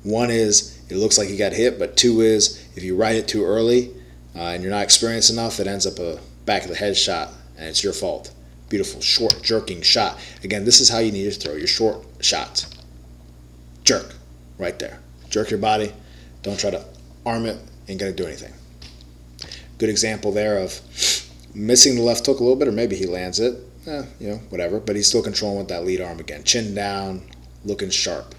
One is it looks like you got hit, but two is if you ride it too early and you're not experienced enough, it ends up a back of the head shot, and it's your fault. Beautiful, short, jerking shot. Again, this is how you need to throw your short shots. Jerk, right there. Jerk your body. Don't try to arm it. Ain't going to do anything. Good example there of missing the left hook a little bit, or maybe he lands it. Whatever. But he's still controlling with that lead arm again. Chin down, looking sharp.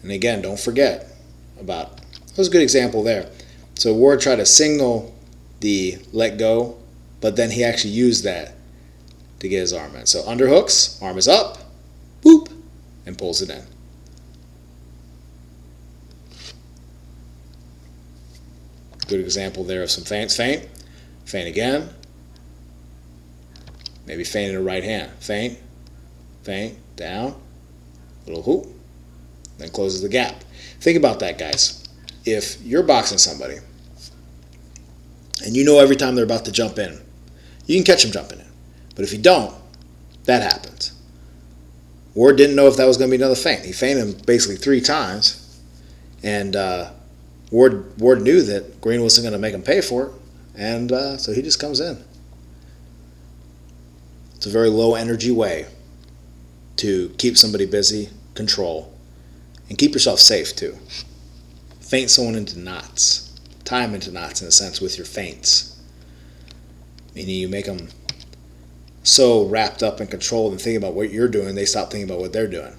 And again, don't forget about, that was a good example there. So Ward tried to signal the let go, but then he actually used that to get his arm in. So underhooks, arm is up, whoop, and pulls it in. Good example there of some feints. Feint again. Maybe feint in a right hand. Feint, down, little hoop, then closes the gap. Think about that, guys. If you're boxing somebody and you know every time they're about to jump in, you can catch them jumping in. But if you don't, that happens. Ward didn't know if that was going to be another feint. He feinted him basically 3 times, and Ward knew that Green wasn't going to make him pay for it, and so he just comes in. It's a very low energy way to keep somebody busy, control, and keep yourself safe too. Feint someone into knots. Tie them into knots in a sense with your feints. Meaning you make them so wrapped up and controlled and thinking about what you're doing, they stop thinking about what they're doing.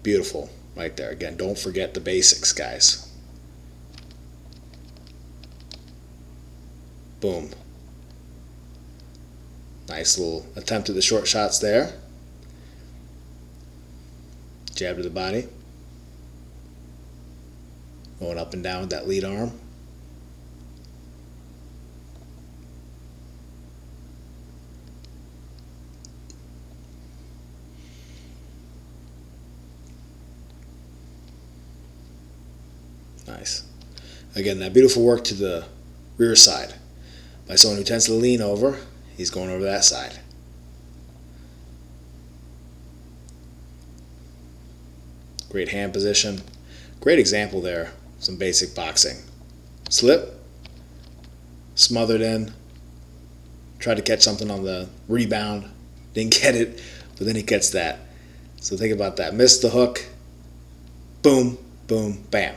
Beautiful. Right there. Again, don't forget the basics, guys. Boom. Nice little attempt at the short shots there. Jab to the body. Going up and down with that lead arm. Nice. Again, that beautiful work to the rear side. By someone who tends to lean over, he's going over that side. Great hand position. Great example there, some basic boxing. Slip, smothered in, tried to catch something on the rebound, didn't get it, but then he gets that. So think about that. Missed the hook, boom, boom, bam.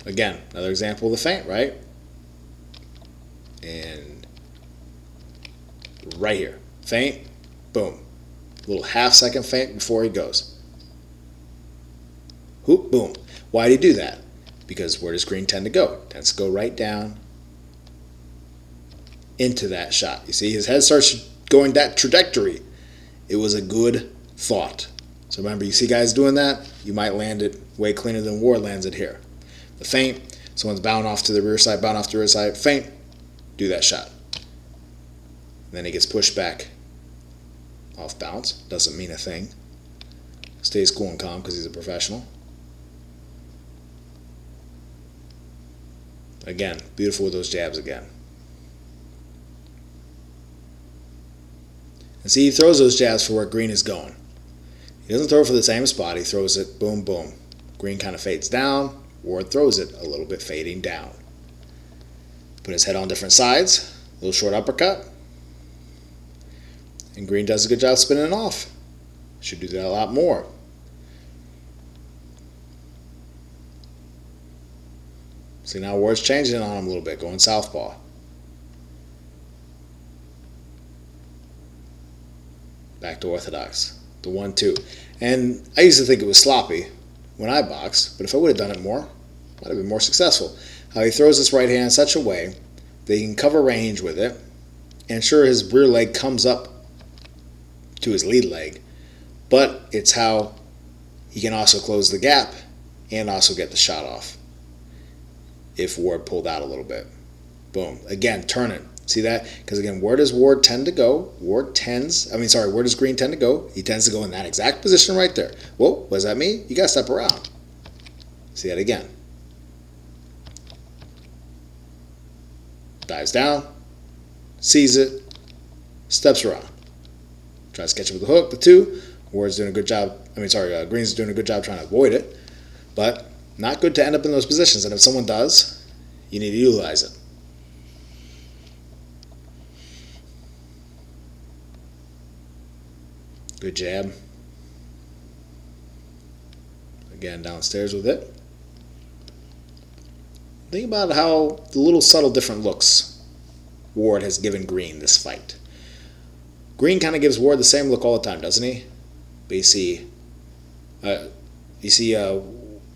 Again, another example of the feint, right? And right here, feint, boom. Little half-second feint before he goes. Whoop, boom. Why did he do that? Because where does green tend to go? It tends to go right down into that shot. You see, his head starts going that trajectory. It was a good thought. So remember, you see guys doing that, you might land it way cleaner than Ward lands it here. The feint, someone's bound off to the rear side, bound off to the rear side, feint, do that shot. And then he gets pushed back off bounce. Doesn't mean a thing. Stays cool and calm because he's a professional. Again, beautiful with those jabs again. And see, he throws those jabs for where green is going. He doesn't throw it for the same spot. He throws it, boom, boom. Green kind of fades down. Ward throws it a little bit fading down. Put his head on different sides. A little short uppercut. And green does a good job spinning it off. Should do that a lot more. See, now Ward's changing on him a little bit, going southpaw. Back to orthodox. The 1-2. And I used to think it was sloppy when I boxed, but if I would have done it more, I might have been more successful. How he throws his right hand in such a way that he can cover range with it, and sure, his rear leg comes up to his lead leg, but it's how he can also close the gap and also get the shot off if Ward pulled out a little bit. Boom. Again, turn it. See that? Because again, where does Ward tend to go? Where does green tend to go? He tends to go in that exact position right there. Whoa, what does that mean? You got to step around. See that again. Dives down, sees it, steps around. Tries to catch it with the hook, the 2. Ward's doing a good job. Green's doing a good job trying to avoid it. But not good to end up in those positions. And if someone does, you need to utilize it. Good jab. Again, downstairs with it. Think about how the little subtle different looks Ward has given Green this fight. Green kind of gives Ward the same look all the time, doesn't he? But you see,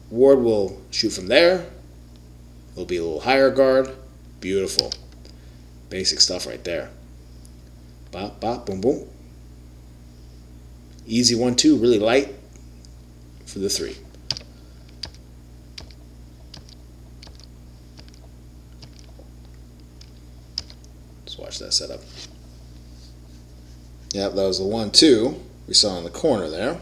Ward will shoot from there. It'll be a little higher guard. Beautiful. Basic stuff right there. Bop, bop, boom, boom. Easy 1-2, really light for the 3. Let's watch that setup. Yep, that was the 1-2 we saw in the corner there.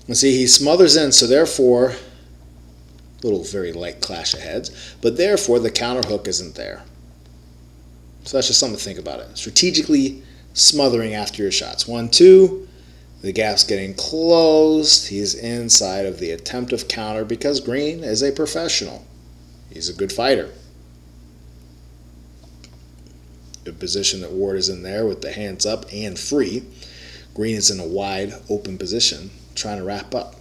And see, he smothers in, so therefore, little very light clash of heads, but therefore the counter hook isn't there. So that's just something to think about it. Strategically smothering after your shots. 1-2, the gap's getting closed. He's inside of the attempt of counter because Green is a professional. He's a good fighter. Good position that Ward is in there with the hands up and free. Green is in a wide open position trying to wrap up.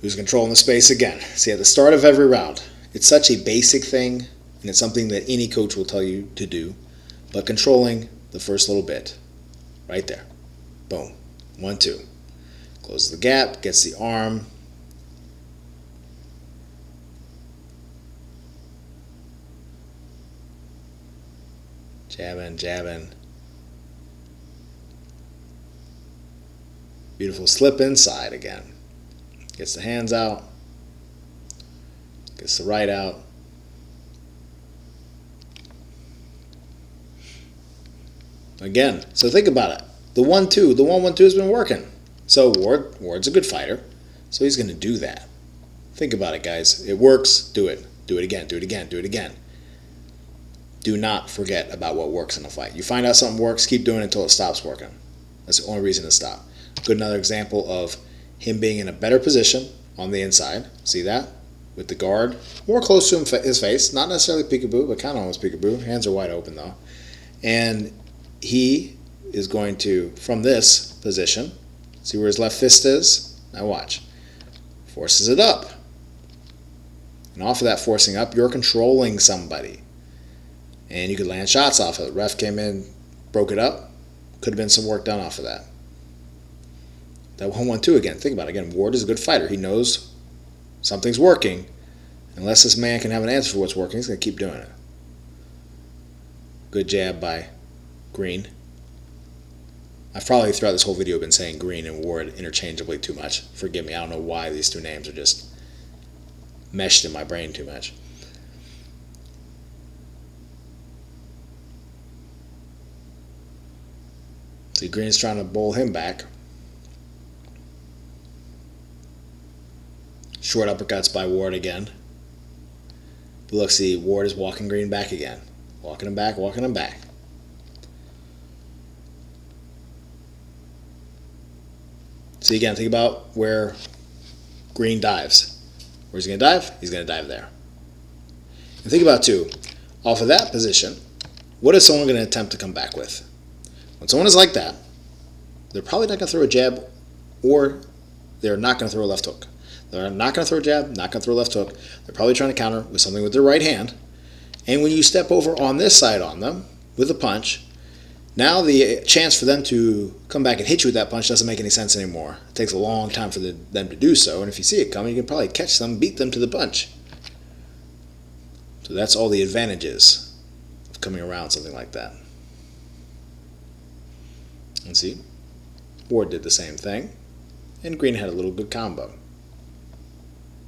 Who's controlling the space again? See, at the start of every round, it's such a basic thing, and it's something that any coach will tell you to do, but controlling the first little bit, right there. Boom. 1-2. Closes the gap, gets the arm. Jabbing, jabbing. Beautiful slip inside again. Gets the hands out. Gets the right out. Again, so think about it. The 1-2, the 1-1-2 has been working. So Ward's a good fighter, so he's going to do that. Think about it, guys. It works. Do it. Do it again. Do it again. Do it again. Do not forget about what works in a fight. You find out something works, keep doing it until it stops working. That's the only reason to stop. Good, another example of him being in a better position on the inside. See that? With the guard more close to his face. Not necessarily peekaboo, but kind of almost peekaboo. Hands are wide open though. And he is going to, from this position, see where his left fist is? Now watch. Forces it up. And off of that forcing up, you're controlling somebody. And you could land shots off of it. Ref came in, broke it up. Could have been some work done off of that. That 1-1-2 again. Think about it. Again, Ward is a good fighter. He knows something's working. Unless this man can have an answer for what's working, he's going to keep doing it. Good jab by Green. I've probably throughout this whole video been saying Green and Ward interchangeably too much. Forgive me. I don't know why these two names are just meshed in my brain too much. See, Green's trying to bowl him back. Short uppercuts by Ward again. But look, see, Ward is walking Green back again. Walking him back, walking him back. See, again, think about where Green dives. Where's he going to dive? He's going to dive there. And think about, too, off of that position, what is someone going to attempt to come back with? When someone is like that, they're probably not going to throw a jab, or they're not going to throw a left hook. They're not going to throw a jab, not going to throw a left hook. They're probably trying to counter with something with their right hand. And when you step over on this side on them with a punch, now the chance for them to come back and hit you with that punch doesn't make any sense anymore. It takes a long time for them to do so, and if you see it coming, you can probably catch them, beat them to the punch. So that's all the advantages of coming around something like that. And see, Ward did the same thing, and Green had a little good combo.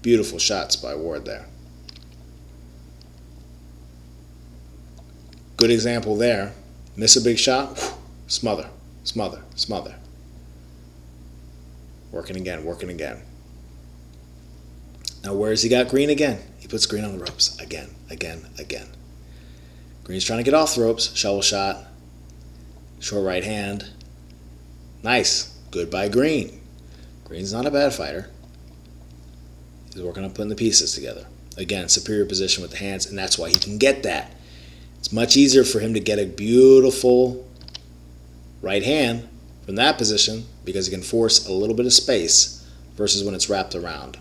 Beautiful shots by Ward there. Good example there. Miss a big shot, whew, smother, smother, smother. Working again, working again. Now where's he got Green again? He puts Green on the ropes again, again, again. Green's trying to get off the ropes. Shovel shot. Short right hand. Nice. Good by Green. Green's not a bad fighter. He's working on putting the pieces together. Again, superior position with the hands, and that's why he can get that. It's much easier for him to get a beautiful right hand from that position because he can force a little bit of space versus when it's wrapped around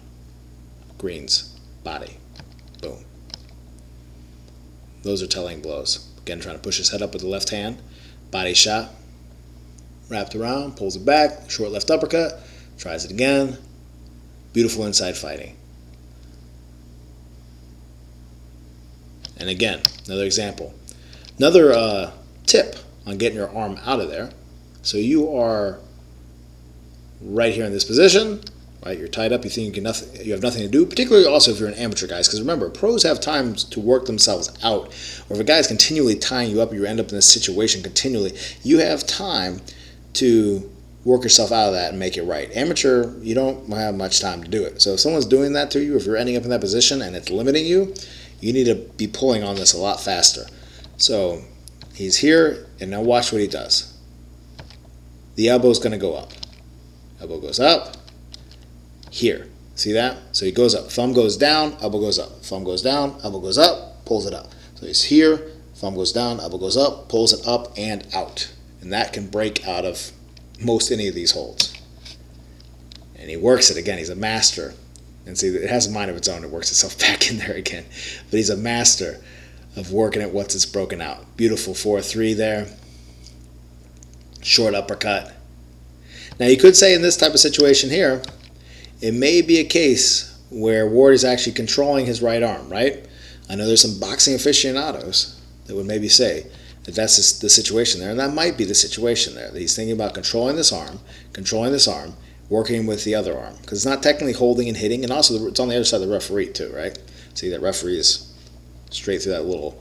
Green's body. Boom. Those are telling blows. Again, trying to push his head up with the left hand. Body shot. Wrapped around, pulls it back, short left uppercut, tries it again. Beautiful inside fighting. And again, another example. Another tip on getting your arm out of there. So you are right here in this position, right? You're tied up. You think you have nothing to do, particularly also if you're an amateur, guys. Because remember, pros have time to work themselves out. Or if a guy's continually tying you up, you end up in this situation continually. You have time to work yourself out of that and make it right. Amateur, you don't have much time to do it. So if someone's doing that to you, if you're ending up in that position and it's limiting you, you need to be pulling on this a lot faster. So he's here, and now watch what he does. The elbow's going to go up. Elbow goes up. Here. See that? So he goes up. Thumb goes down, elbow goes up. Thumb goes down, elbow goes up, pulls it up. So he's here, thumb goes down, elbow goes up, pulls it up and out. And that can break out of most any of these holds. And he works it again. He's a master. And see, it has a mind of its own. It works itself back in there again. But he's a master of working it once it's broken out. Beautiful 4-3 there. Short uppercut. Now you could say in this type of situation here, it may be a case where Ward is actually controlling his right arm, right? I know there's some boxing aficionados that would maybe say that that's the situation there, and that might be the situation there, that he's thinking about controlling this arm, working with the other arm, because it's not technically holding and hitting, and also it's on the other side of the referee too, right? See, that referee is straight through that little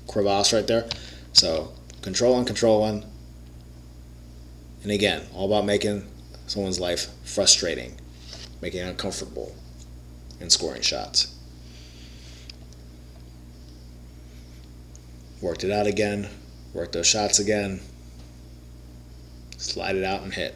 crevasse right there. So controlling, and again, all about making someone's life frustrating, making it uncomfortable, and scoring shots. Worked it out again. Worked those shots again. Slide it out and hit.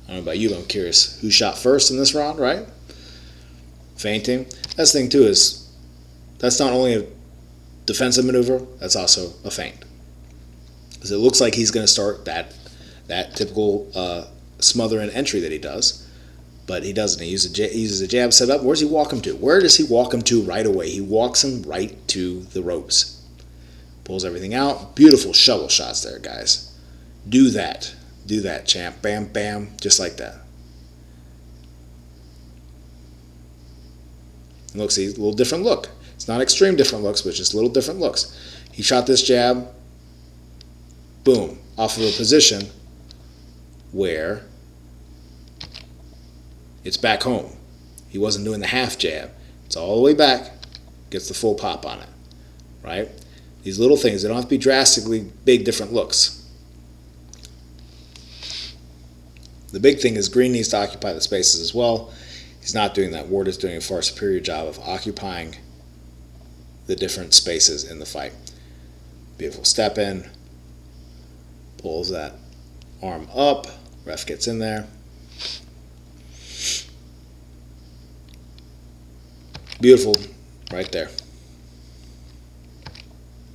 I don't know about you, but I'm curious who shot first in this round, right? Feinting. That's the thing too, is that's not only a defensive maneuver, that's also a feint. Because it looks like he's going to start that typical smother and entry that he does, but he doesn't. He uses a jab set up. Where does he walk him to? Where does he walk him to right away? He walks him right to the ropes. Pulls everything out. Beautiful shovel shots there, guys. Do that. Do that, champ. Bam, bam, just like that. And look, see, a little different look. It's not extreme different looks, but just little different looks. He shot this jab, boom, off of a position where it's back home. He wasn't doing the half jab. It's all the way back, gets the full pop on it, right? These little things, they don't have to be drastically big different looks. The big thing is Green needs to occupy the spaces as well. He's not doing that. Ward is doing a far superior job of occupying the different spaces in the fight. Beautiful step in. Pulls that arm up. Ref gets in there. Beautiful right there.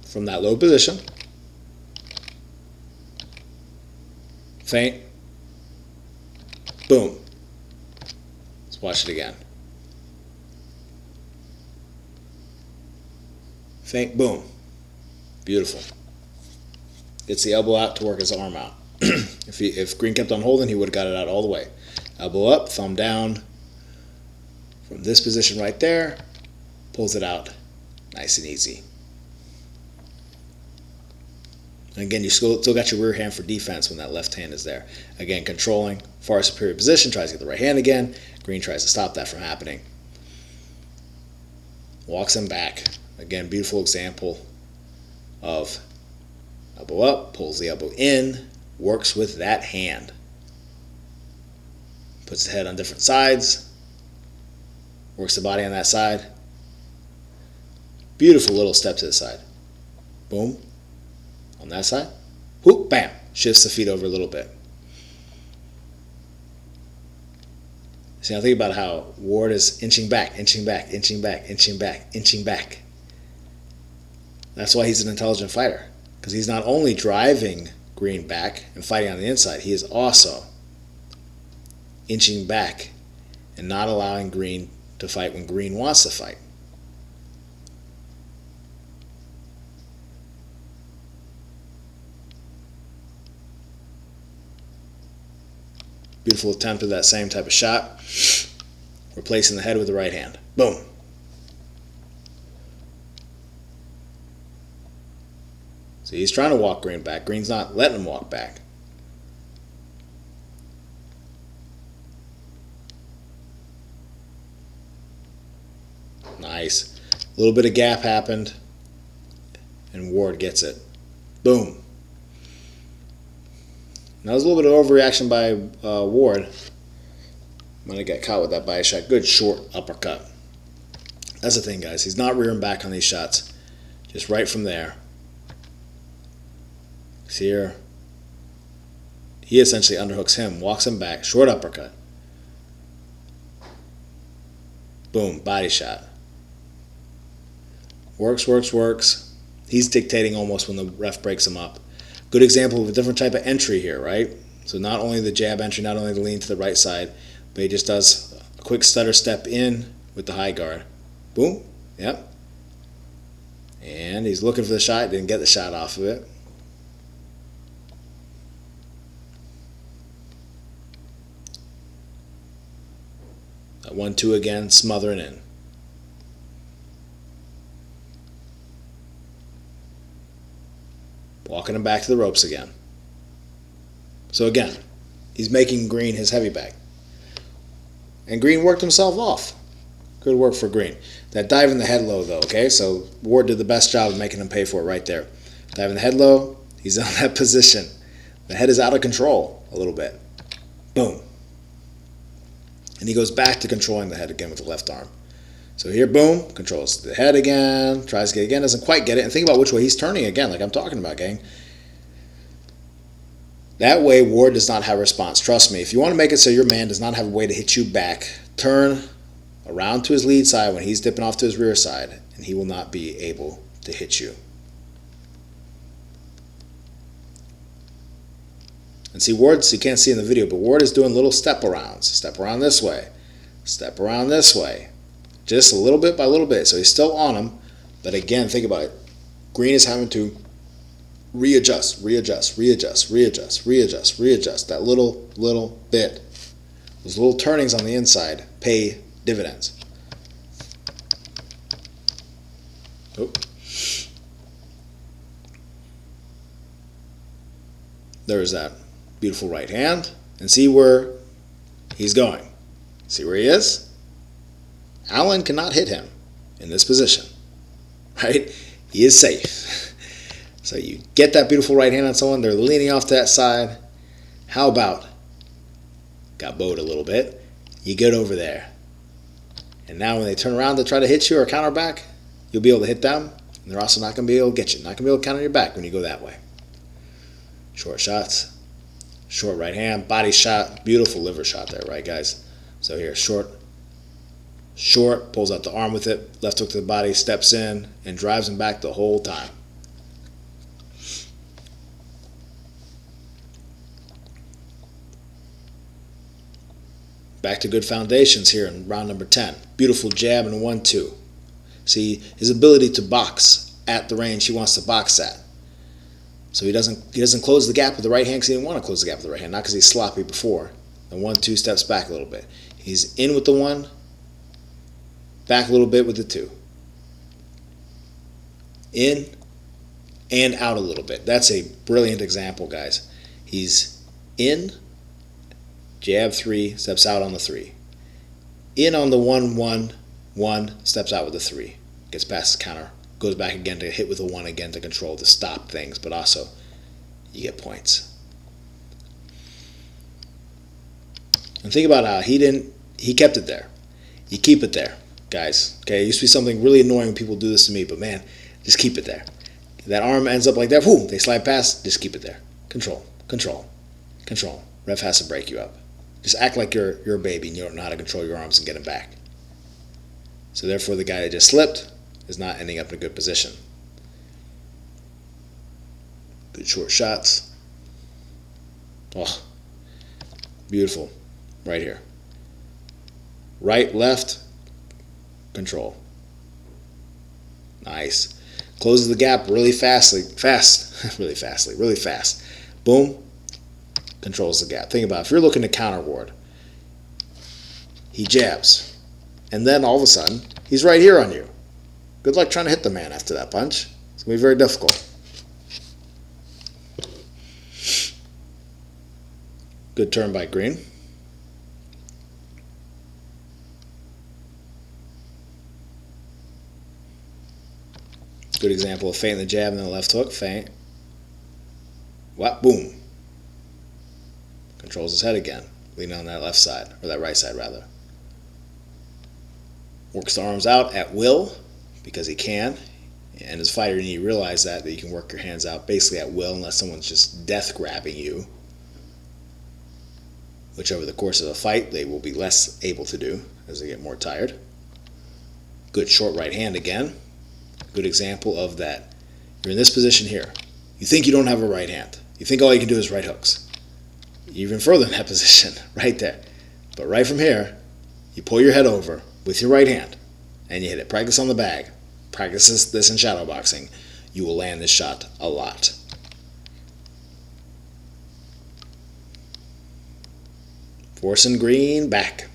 From that low position. Feint. Boom. Let's watch it again. Feint, boom. Beautiful. Gets the elbow out to work his arm out. If Green kept on holding, he would have got it out all the way. Elbow up, thumb down. From this position right there, pulls it out nice and easy. And again, you still got your rear hand for defense when that left hand is there. Again, controlling, far superior position, tries to get the right hand again. Green tries to stop that from happening. Walks him back. Again, beautiful example of elbow up, pulls the elbow in, works with that hand. Puts the head on different sides, works the body on that side. Beautiful little step to the side. Boom. On that side, whoop, bam, shifts the feet over a little bit. See, now think about how Ward is inching back, inching back, inching back, inching back, inching back. That's why he's an intelligent fighter, because he's not only driving Green back and fighting on the inside, he is also inching back and not allowing Green to fight when Green wants to fight. Beautiful attempt at that same type of shot. Replacing the head with the right hand. Boom. See, he's trying to walk Green back. Green's not letting him walk back. Nice. A little bit of gap happened, and Ward gets it. Boom. That was a little bit of overreaction by Ward. Might have got caught with that body shot. Good short uppercut. That's the thing, guys. He's not rearing back on these shots. Just right from there. See here. He essentially underhooks him, walks him back, short uppercut. Boom, body shot. Works, works, works. He's dictating almost when the ref breaks him up. Good example of a different type of entry here, right? So not only the jab entry, not only the lean to the right side, but he just does a quick stutter step in with the high guard. Boom. Yep. And he's looking for the shot. Didn't get the shot off of it. That 1-2 again, smothering in. Walking him back to the ropes again. So again, he's making Green his heavy bag. And Green worked himself off. Good work for Green. That dive in the head low, though, okay? So Ward did the best job of making him pay for it right there. Dive in the head low. He's on that position. The head is out of control a little bit. Boom. And he goes back to controlling the head again with the left arm. So here, boom, controls the head again, tries to get it again, doesn't quite get it. And think about which way he's turning again, like I'm talking about, gang. That way, Ward does not have a response. Trust me, if you want to make it so your man does not have a way to hit you back, turn around to his lead side when he's dipping off to his rear side, and he will not be able to hit you. And see, Ward's, you can't see in the video, but Ward is doing little step arounds. Step around this way. Step around this way. Just a little bit by little bit. So he's still on him. But again, think about it. Green is having to readjust, readjust, readjust, readjust, readjust, readjust. That little bit. Those little turnings on the inside pay dividends. Oh. There's that beautiful right hand. And see where he's going. See where he is? Allen cannot hit him in this position, right? He is safe. So you get that beautiful right hand on someone, they're leaning off to that side. How about, got bowed a little bit, you get over there. And now when they turn around to try to hit you or counter back, you'll be able to hit them, and they're also not going to be able to get you, not going to be able to counter your back when you go that way. Short shots, short right hand, body shot, beautiful liver shot there, right guys? So here, short, pulls out the arm with it, left hook to the body, steps in, and drives him back the whole time. Back to good foundations here in round number 10. Beautiful jab and a 1-2. See, his ability to box at the range he wants to box at. So he doesn't close the gap with the right hand because he didn't want to close the gap with the right hand, not because he's sloppy before. The 1-2 steps back a little bit. He's in with the 1, back a little bit with the 2. In and out a little bit. That's a brilliant example, guys. He's in, jab 3, steps out on the 3. In on the 1-1-1, steps out with the 3. Gets past the counter, goes back again to hit with the 1 again to control, to stop things, but also you get points. And think about how he kept it there. You keep it there, guys. Okay, it used to be something really annoying when people do this to me, but man, just keep it there. If that arm ends up like that, whoo, they slide past, just keep it there. Control, control, control. Ref has to break you up. Just act like you're a baby and you don't know how to control your arms and get them back. So therefore, the guy that just slipped is not ending up in a good position. Good short shots. Oh, beautiful. Right here. Right, left, control. Nice. Closes the gap really really fast. Boom. Controls the gap. Think about it. If you're looking to counter Ward, he jabs. And then all of a sudden, he's right here on you. Good luck trying to hit the man after that punch. It's going to be very difficult. Good turn by Green. Good example of feinting the jab and then the left hook. Feint. What? Boom. Controls his head again. Leaning on that left side, or that right side rather. Works the arms out at will, because he can. And as a fighter, you need to realize that you can work your hands out basically at will unless someone's just death grabbing you. Which over the course of the fight, they will be less able to do as they get more tired. Good short right hand again. Good example of that. You're in this position here. You think you don't have a right hand. You think all you can do is right hooks. You're even further in that position, right there. But right from here, you pull your head over with your right hand and you hit it. Practice on the bag. Practice this in shadow boxing. You will land this shot a lot. Forcing Green back.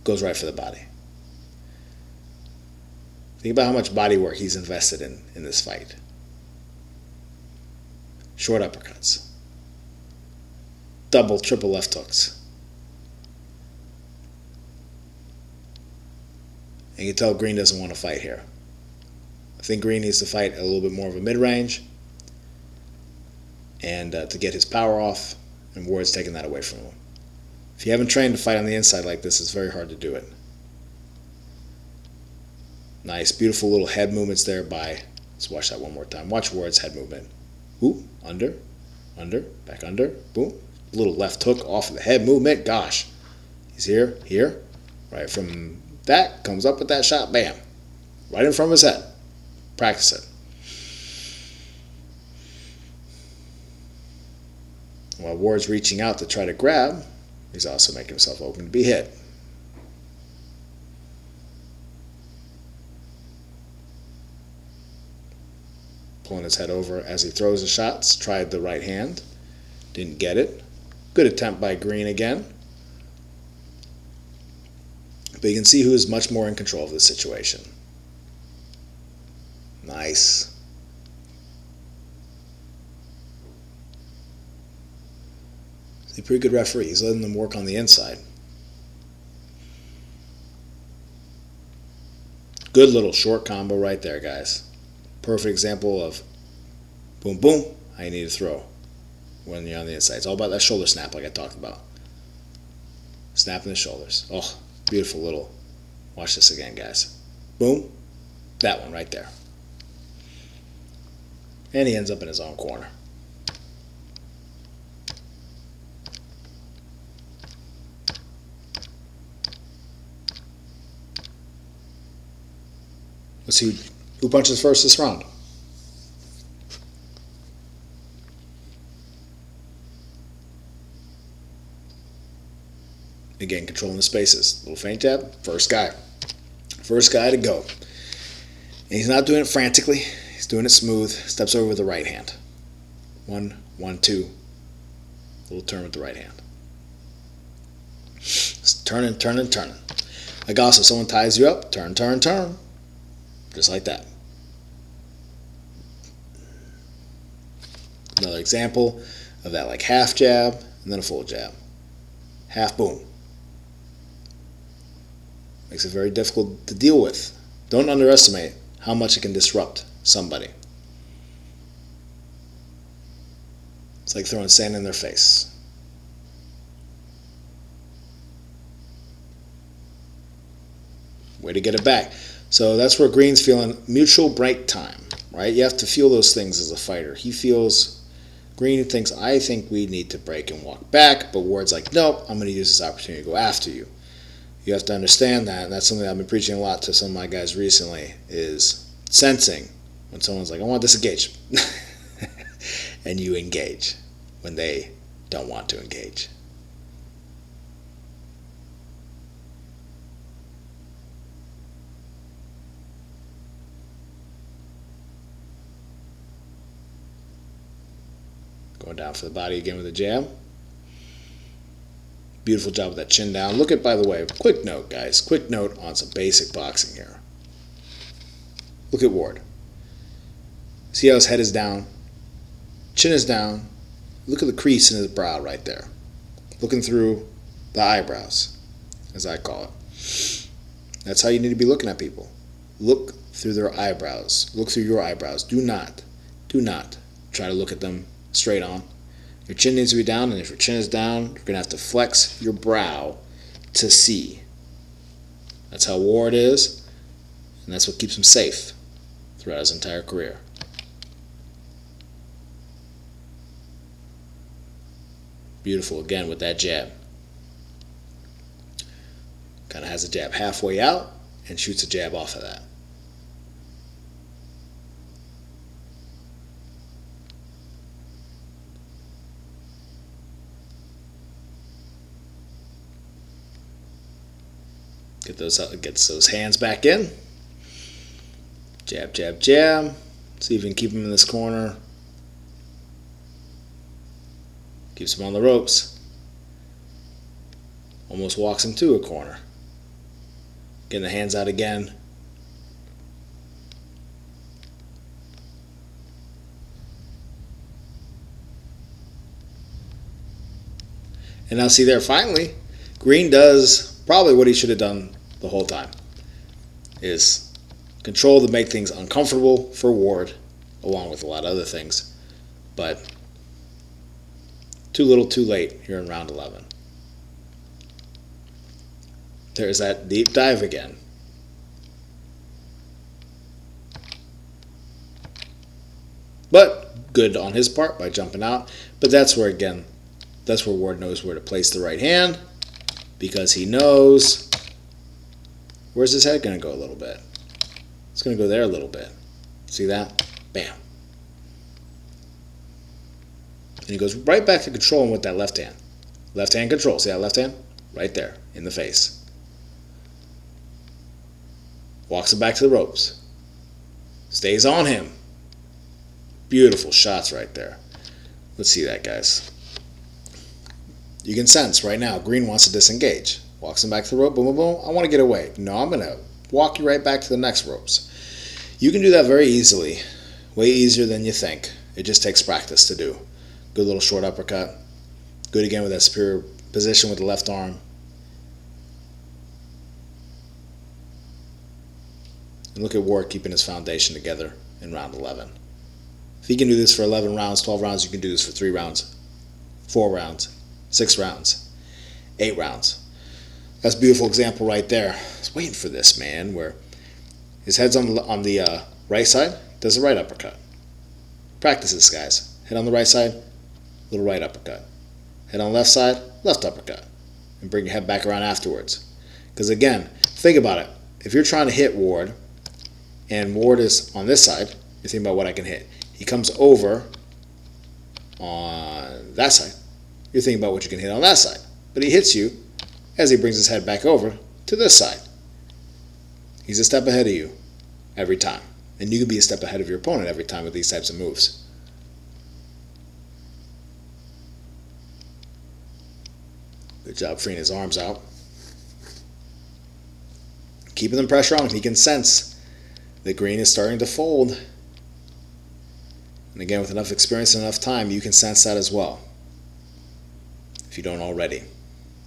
Goes right for the body. Think about how much body work he's invested in this fight. Short uppercuts. Double, triple left hooks. And you can tell Green doesn't want to fight here. I think Green needs to fight a little bit more of a mid-range and to get his power off, and Ward's taking that away from him. If you haven't trained to fight on the inside like this, it's very hard to do it. Nice, beautiful little head movements there by, let's watch that one more time. Watch Ward's head movement. Ooh, under, back under, boom. Little left hook off of the head movement, gosh. He's here, right from that, comes up with that shot, bam. Right in front of his head. Practice it. While Ward's reaching out to try to grab, he's also making himself open to be hit. Pulling his head over as he throws the shots. Tried the right hand. Didn't get it. Good attempt by Green again. But you can see who is much more in control of the situation. Nice. He's a pretty good referee. He's letting them work on the inside. Good little short combo right there, guys. Perfect example of boom, boom, how you need to throw when you're on the inside. It's all about that shoulder snap like I talked about. Snapping the shoulders. Oh, beautiful little. Watch this again, guys. Boom. That one right there. And he ends up in his own corner. Let's see who punches first this round. Again, controlling the spaces. Little feint jab, first guy. First guy to go. And he's not doing it frantically. He's doing it smooth. Steps over with the right hand. 1, 1, 2. Little turn with the right hand. Just turning. Like also, someone ties you up, turn. Just like that. Another example of that, like half jab and then a full jab. Half boom. Makes it very difficult to deal with. Don't underestimate how much it can disrupt somebody. It's like throwing sand in their face. Way to get it back. So that's where Green's feeling mutual break time, right? You have to feel those things as a fighter. Green thinks, I think we need to break and walk back, but Ward's like, nope, I'm going to use this opportunity to go after you. You have to understand that, and that's something I've been preaching a lot to some of my guys recently, is sensing when someone's like, I want this engaged. And you engage when they don't want to engage. Going down for the body again with a jab. Beautiful job with that chin down. Look at, by the way, quick note, guys. Quick note on some basic boxing here. Look at Ward. See how his head is down? Chin is down. Look at the crease in his brow right there. Looking through the eyebrows, as I call it. That's how you need to be looking at people. Look through their eyebrows. Look through your eyebrows. Do not try to look at them straight on. Your chin needs to be down, and if your chin is down, you're going to have to flex your brow to see. That's how Ward is, and that's what keeps him safe throughout his entire career. Beautiful again with that jab. Kind of has a jab halfway out and shoots a jab off of that. Gets those hands back in. Jab. See if you can keep him in this corner. Keeps him on the ropes. Almost walks him to a corner. Getting the hands out again. And now see there, finally, Green does probably what he should have done the whole time. is control to make things uncomfortable for Ward, along with a lot of other things. But too little too late here in round 11. There's that deep dive again. But good on his part by jumping out. But that's where, again, that's where Ward knows where to place the right hand, because he knows, where's his head going to go a little bit? It's going to go there a little bit. See that? Bam. And he goes right back to controlling with that left hand. Left hand control. See that left hand? Right there in the face. Walks him back to the ropes. Stays on him. Beautiful shots right there. Let's see that, guys. You can sense right now green wants to disengage. Walks him back to the rope. Boom, boom, boom. I want to get away. No, I'm going to walk you right back to the next ropes. You can do that very easily. Way easier than you think. It just takes practice to do. Good little short uppercut. Good again with that superior position with the left arm. And look at Ward keeping his foundation together in round 11. If he can do this for 11 rounds, 12 rounds, you can do this for 3 rounds, 4 rounds, 6 rounds, 8 rounds. That's a beautiful example right there. I was waiting for this, man, where his head's on the right side, does the right uppercut. Practice this, guys. Head on the right side, little right uppercut. Head on the left side, left uppercut. And bring your head back around afterwards. Because again, think about it. If you're trying to hit Ward, and Ward is on this side, you're thinking about what I can hit. He comes over on that side. You're thinking about what you can hit on that side. But he hits you as he brings his head back over to this side. He's a step ahead of you every time. And you can be a step ahead of your opponent every time with these types of moves. Good job freeing his arms out. Keeping the pressure on him. He can sense the green is starting to fold. And again, with enough experience and enough time, you can sense that as well. If you don't already.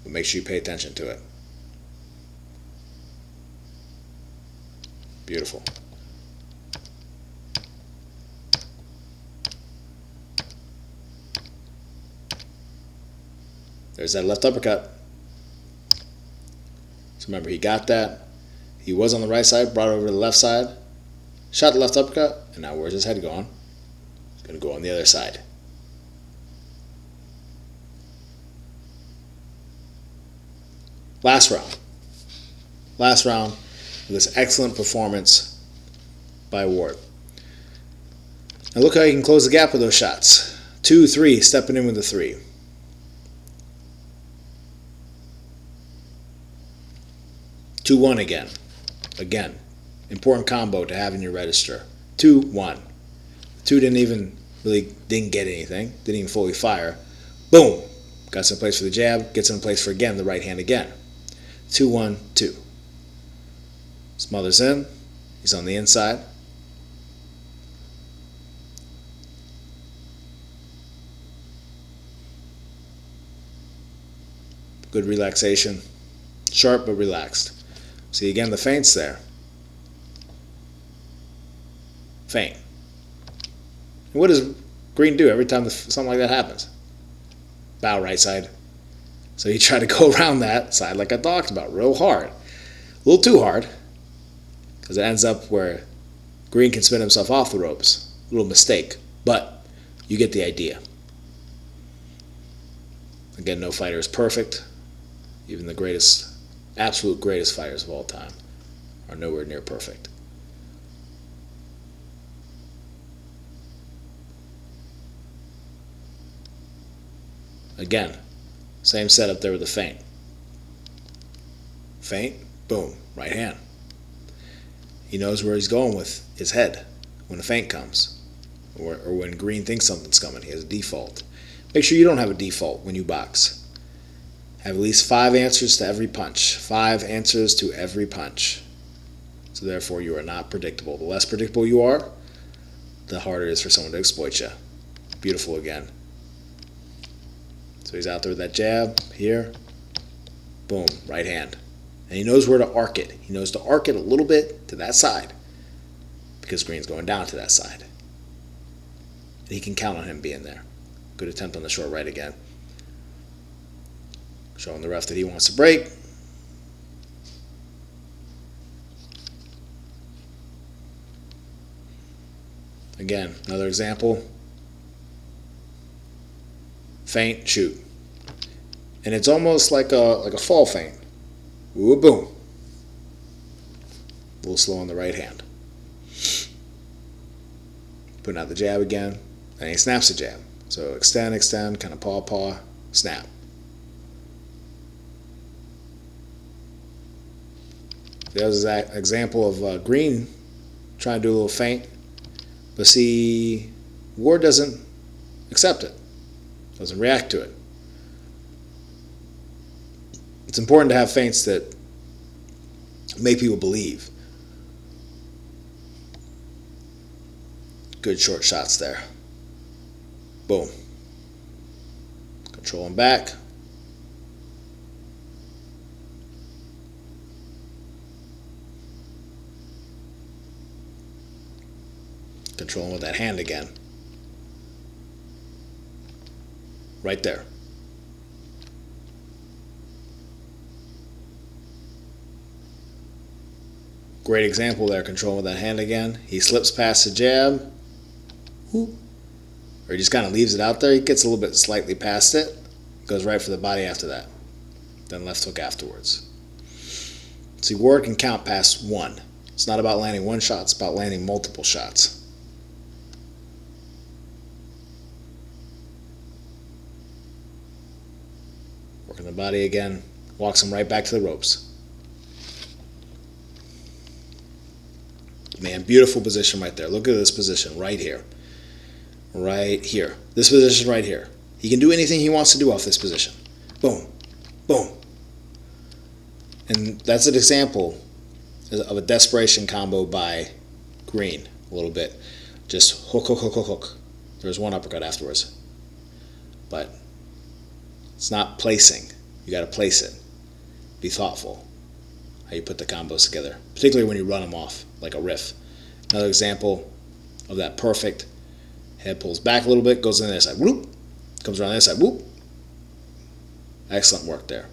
But make sure you pay attention to it. Beautiful. There's that left uppercut. So remember, he got that. He was on the right side, brought it over to the left side, shot the left uppercut, and now where's his head going? He's going to go on the other side. Last round. Last round of this excellent performance by Ward. Now look how he can close the gap with those shots. 2, 3, stepping in with the 3. 2-1 again. Again, important combo to have in your register. 2-1. 2 didn't get anything. Didn't even fully fire. Boom. Got some place for the jab. Gets in place for, again, the right hand again. 2-1, 2. Smothers in. He's on the inside. Good relaxation. Sharp but relaxed. See again the feints there. Feint. And what does green do every time something like that happens? Bow right side. So you try to go around that side like I talked about, real hard. A little too hard, because it ends up where green can spin himself off the ropes. A little mistake, but you get the idea. Again, no fighter is perfect. Even the greatest, absolute greatest fighters of all time are nowhere near perfect. Again, same setup there with the feint. Feint, boom, right hand. He knows where he's going with his head when the feint comes, or when green thinks something's coming. He has a default. Make sure you don't have a default when you box. Have at least 5 answers to every punch. 5 answers to every punch. So therefore, you are not predictable. The less predictable you are, the harder it is for someone to exploit you. Beautiful again. So he's out there with that jab, here, boom, right hand. And he knows where to arc it. He knows to arc it a little bit to that side because green's going down to that side. And he can count on him being there. Good attempt on the short right again. Showing the ref that he wants to break. Again, another example. Feint, shoot. And it's almost like a fall feint. Ooh, boom. A little slow on the right hand. Putting out the jab again. And he snaps the jab. So extend, kind of paw, snap. There's an example of Green trying to do a little feint. But see, Ward doesn't accept it. Doesn't react to it. It's important to have feints that make people believe. Good short shots there. Boom. Controlling back. Controlling with that hand again. Right there. Great example there, controlling with that hand again. He slips past the jab. Or he just kind of leaves it out there. He gets a little bit slightly past it. Goes right for the body after that. Then left hook afterwards. See, Ward can count past one. It's not about landing one shot, it's about landing multiple shots. Working the body again. Walks him right back to the ropes. Man, beautiful position right there. Look at this position right here. Right here. This position right here. He can do anything he wants to do off this position. Boom. Boom. And that's an example of a desperation combo by Green a little bit. Just hook, hook, hook, hook, hook. There's one uppercut afterwards. But it's not placing. You got to place it. Be thoughtful how you put the combos together, particularly when you run them off like a riff. Another example of that perfect. Head pulls back a little bit, goes on the other side, whoop, comes around the other side, whoop. Excellent work there.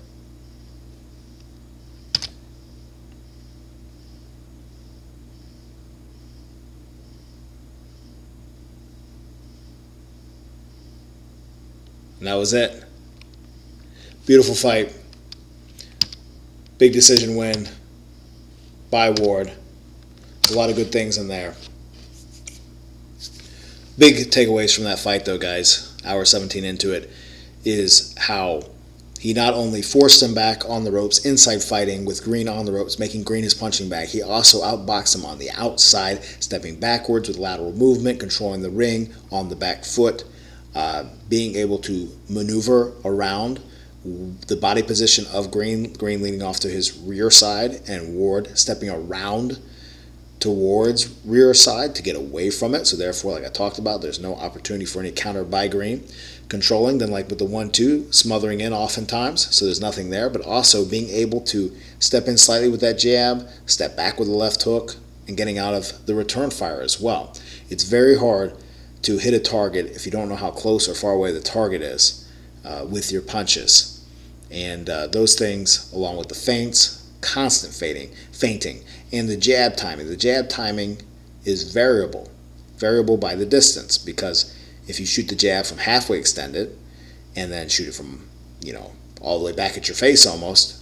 And that was it. Beautiful fight. Big decision win by Ward. A lot of good things in there. Big takeaways from that fight, though, guys, hour 17 into it, is how he not only forced him back on the ropes, inside fighting with Green on the ropes, making Green his punching bag. He also outboxed him on the outside, stepping backwards with lateral movement, controlling the ring on the back foot, being able to maneuver around the body position of Green leaning off to his rear side, and Ward stepping around towards rear side to get away from it. So therefore, like I talked about, there's no opportunity for any counter by Green. Controlling, then like with the 1-2, smothering in oftentimes, so there's nothing there, but also being able to step in slightly with that jab, step back with the left hook, and getting out of the return fire as well. It's very hard to hit a target if you don't know how close or far away the target is with your punches. And those things, along with the feints, constant feinting, and the jab timing. The jab timing is variable by the distance, because if you shoot the jab from halfway extended and then shoot it from, all the way back at your face almost,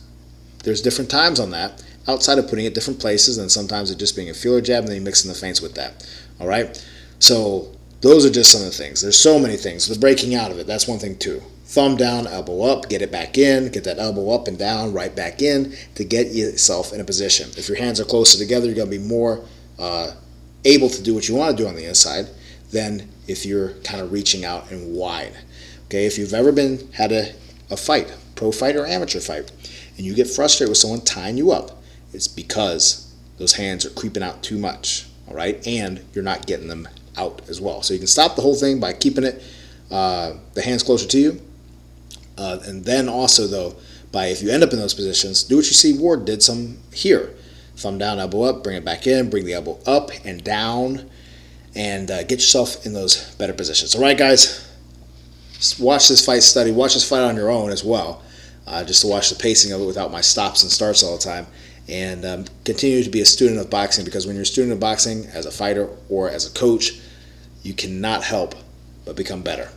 there's different times on that, outside of putting it different places, and sometimes it just being a feeler jab and then you're mixing the feints with that. All right? So those are just some of the things. There's so many things. The breaking out of it, that's one thing too. Thumb down, elbow up, get it back in, get that elbow up and down, right back in to get yourself in a position. If your hands are closer together, you're going to be more able to do what you want to do on the inside than if you're kind of reaching out and wide. Okay, if you've ever had a fight, pro fight or amateur fight, and you get frustrated with someone tying you up, it's because those hands are creeping out too much, all right? And you're not getting them out as well. So you can stop the whole thing by keeping the hands closer to you. And then also, though, by, if you end up in those positions, do what you see Ward did some here. Thumb down, elbow up, bring it back in, bring the elbow up and down, and get yourself in those better positions. All right, guys, just watch this fight study. Watch this fight on your own as well, just to watch the pacing of it without my stops and starts all the time. And continue to be a student of boxing, because when you're a student of boxing as a fighter or as a coach, you cannot help but become better.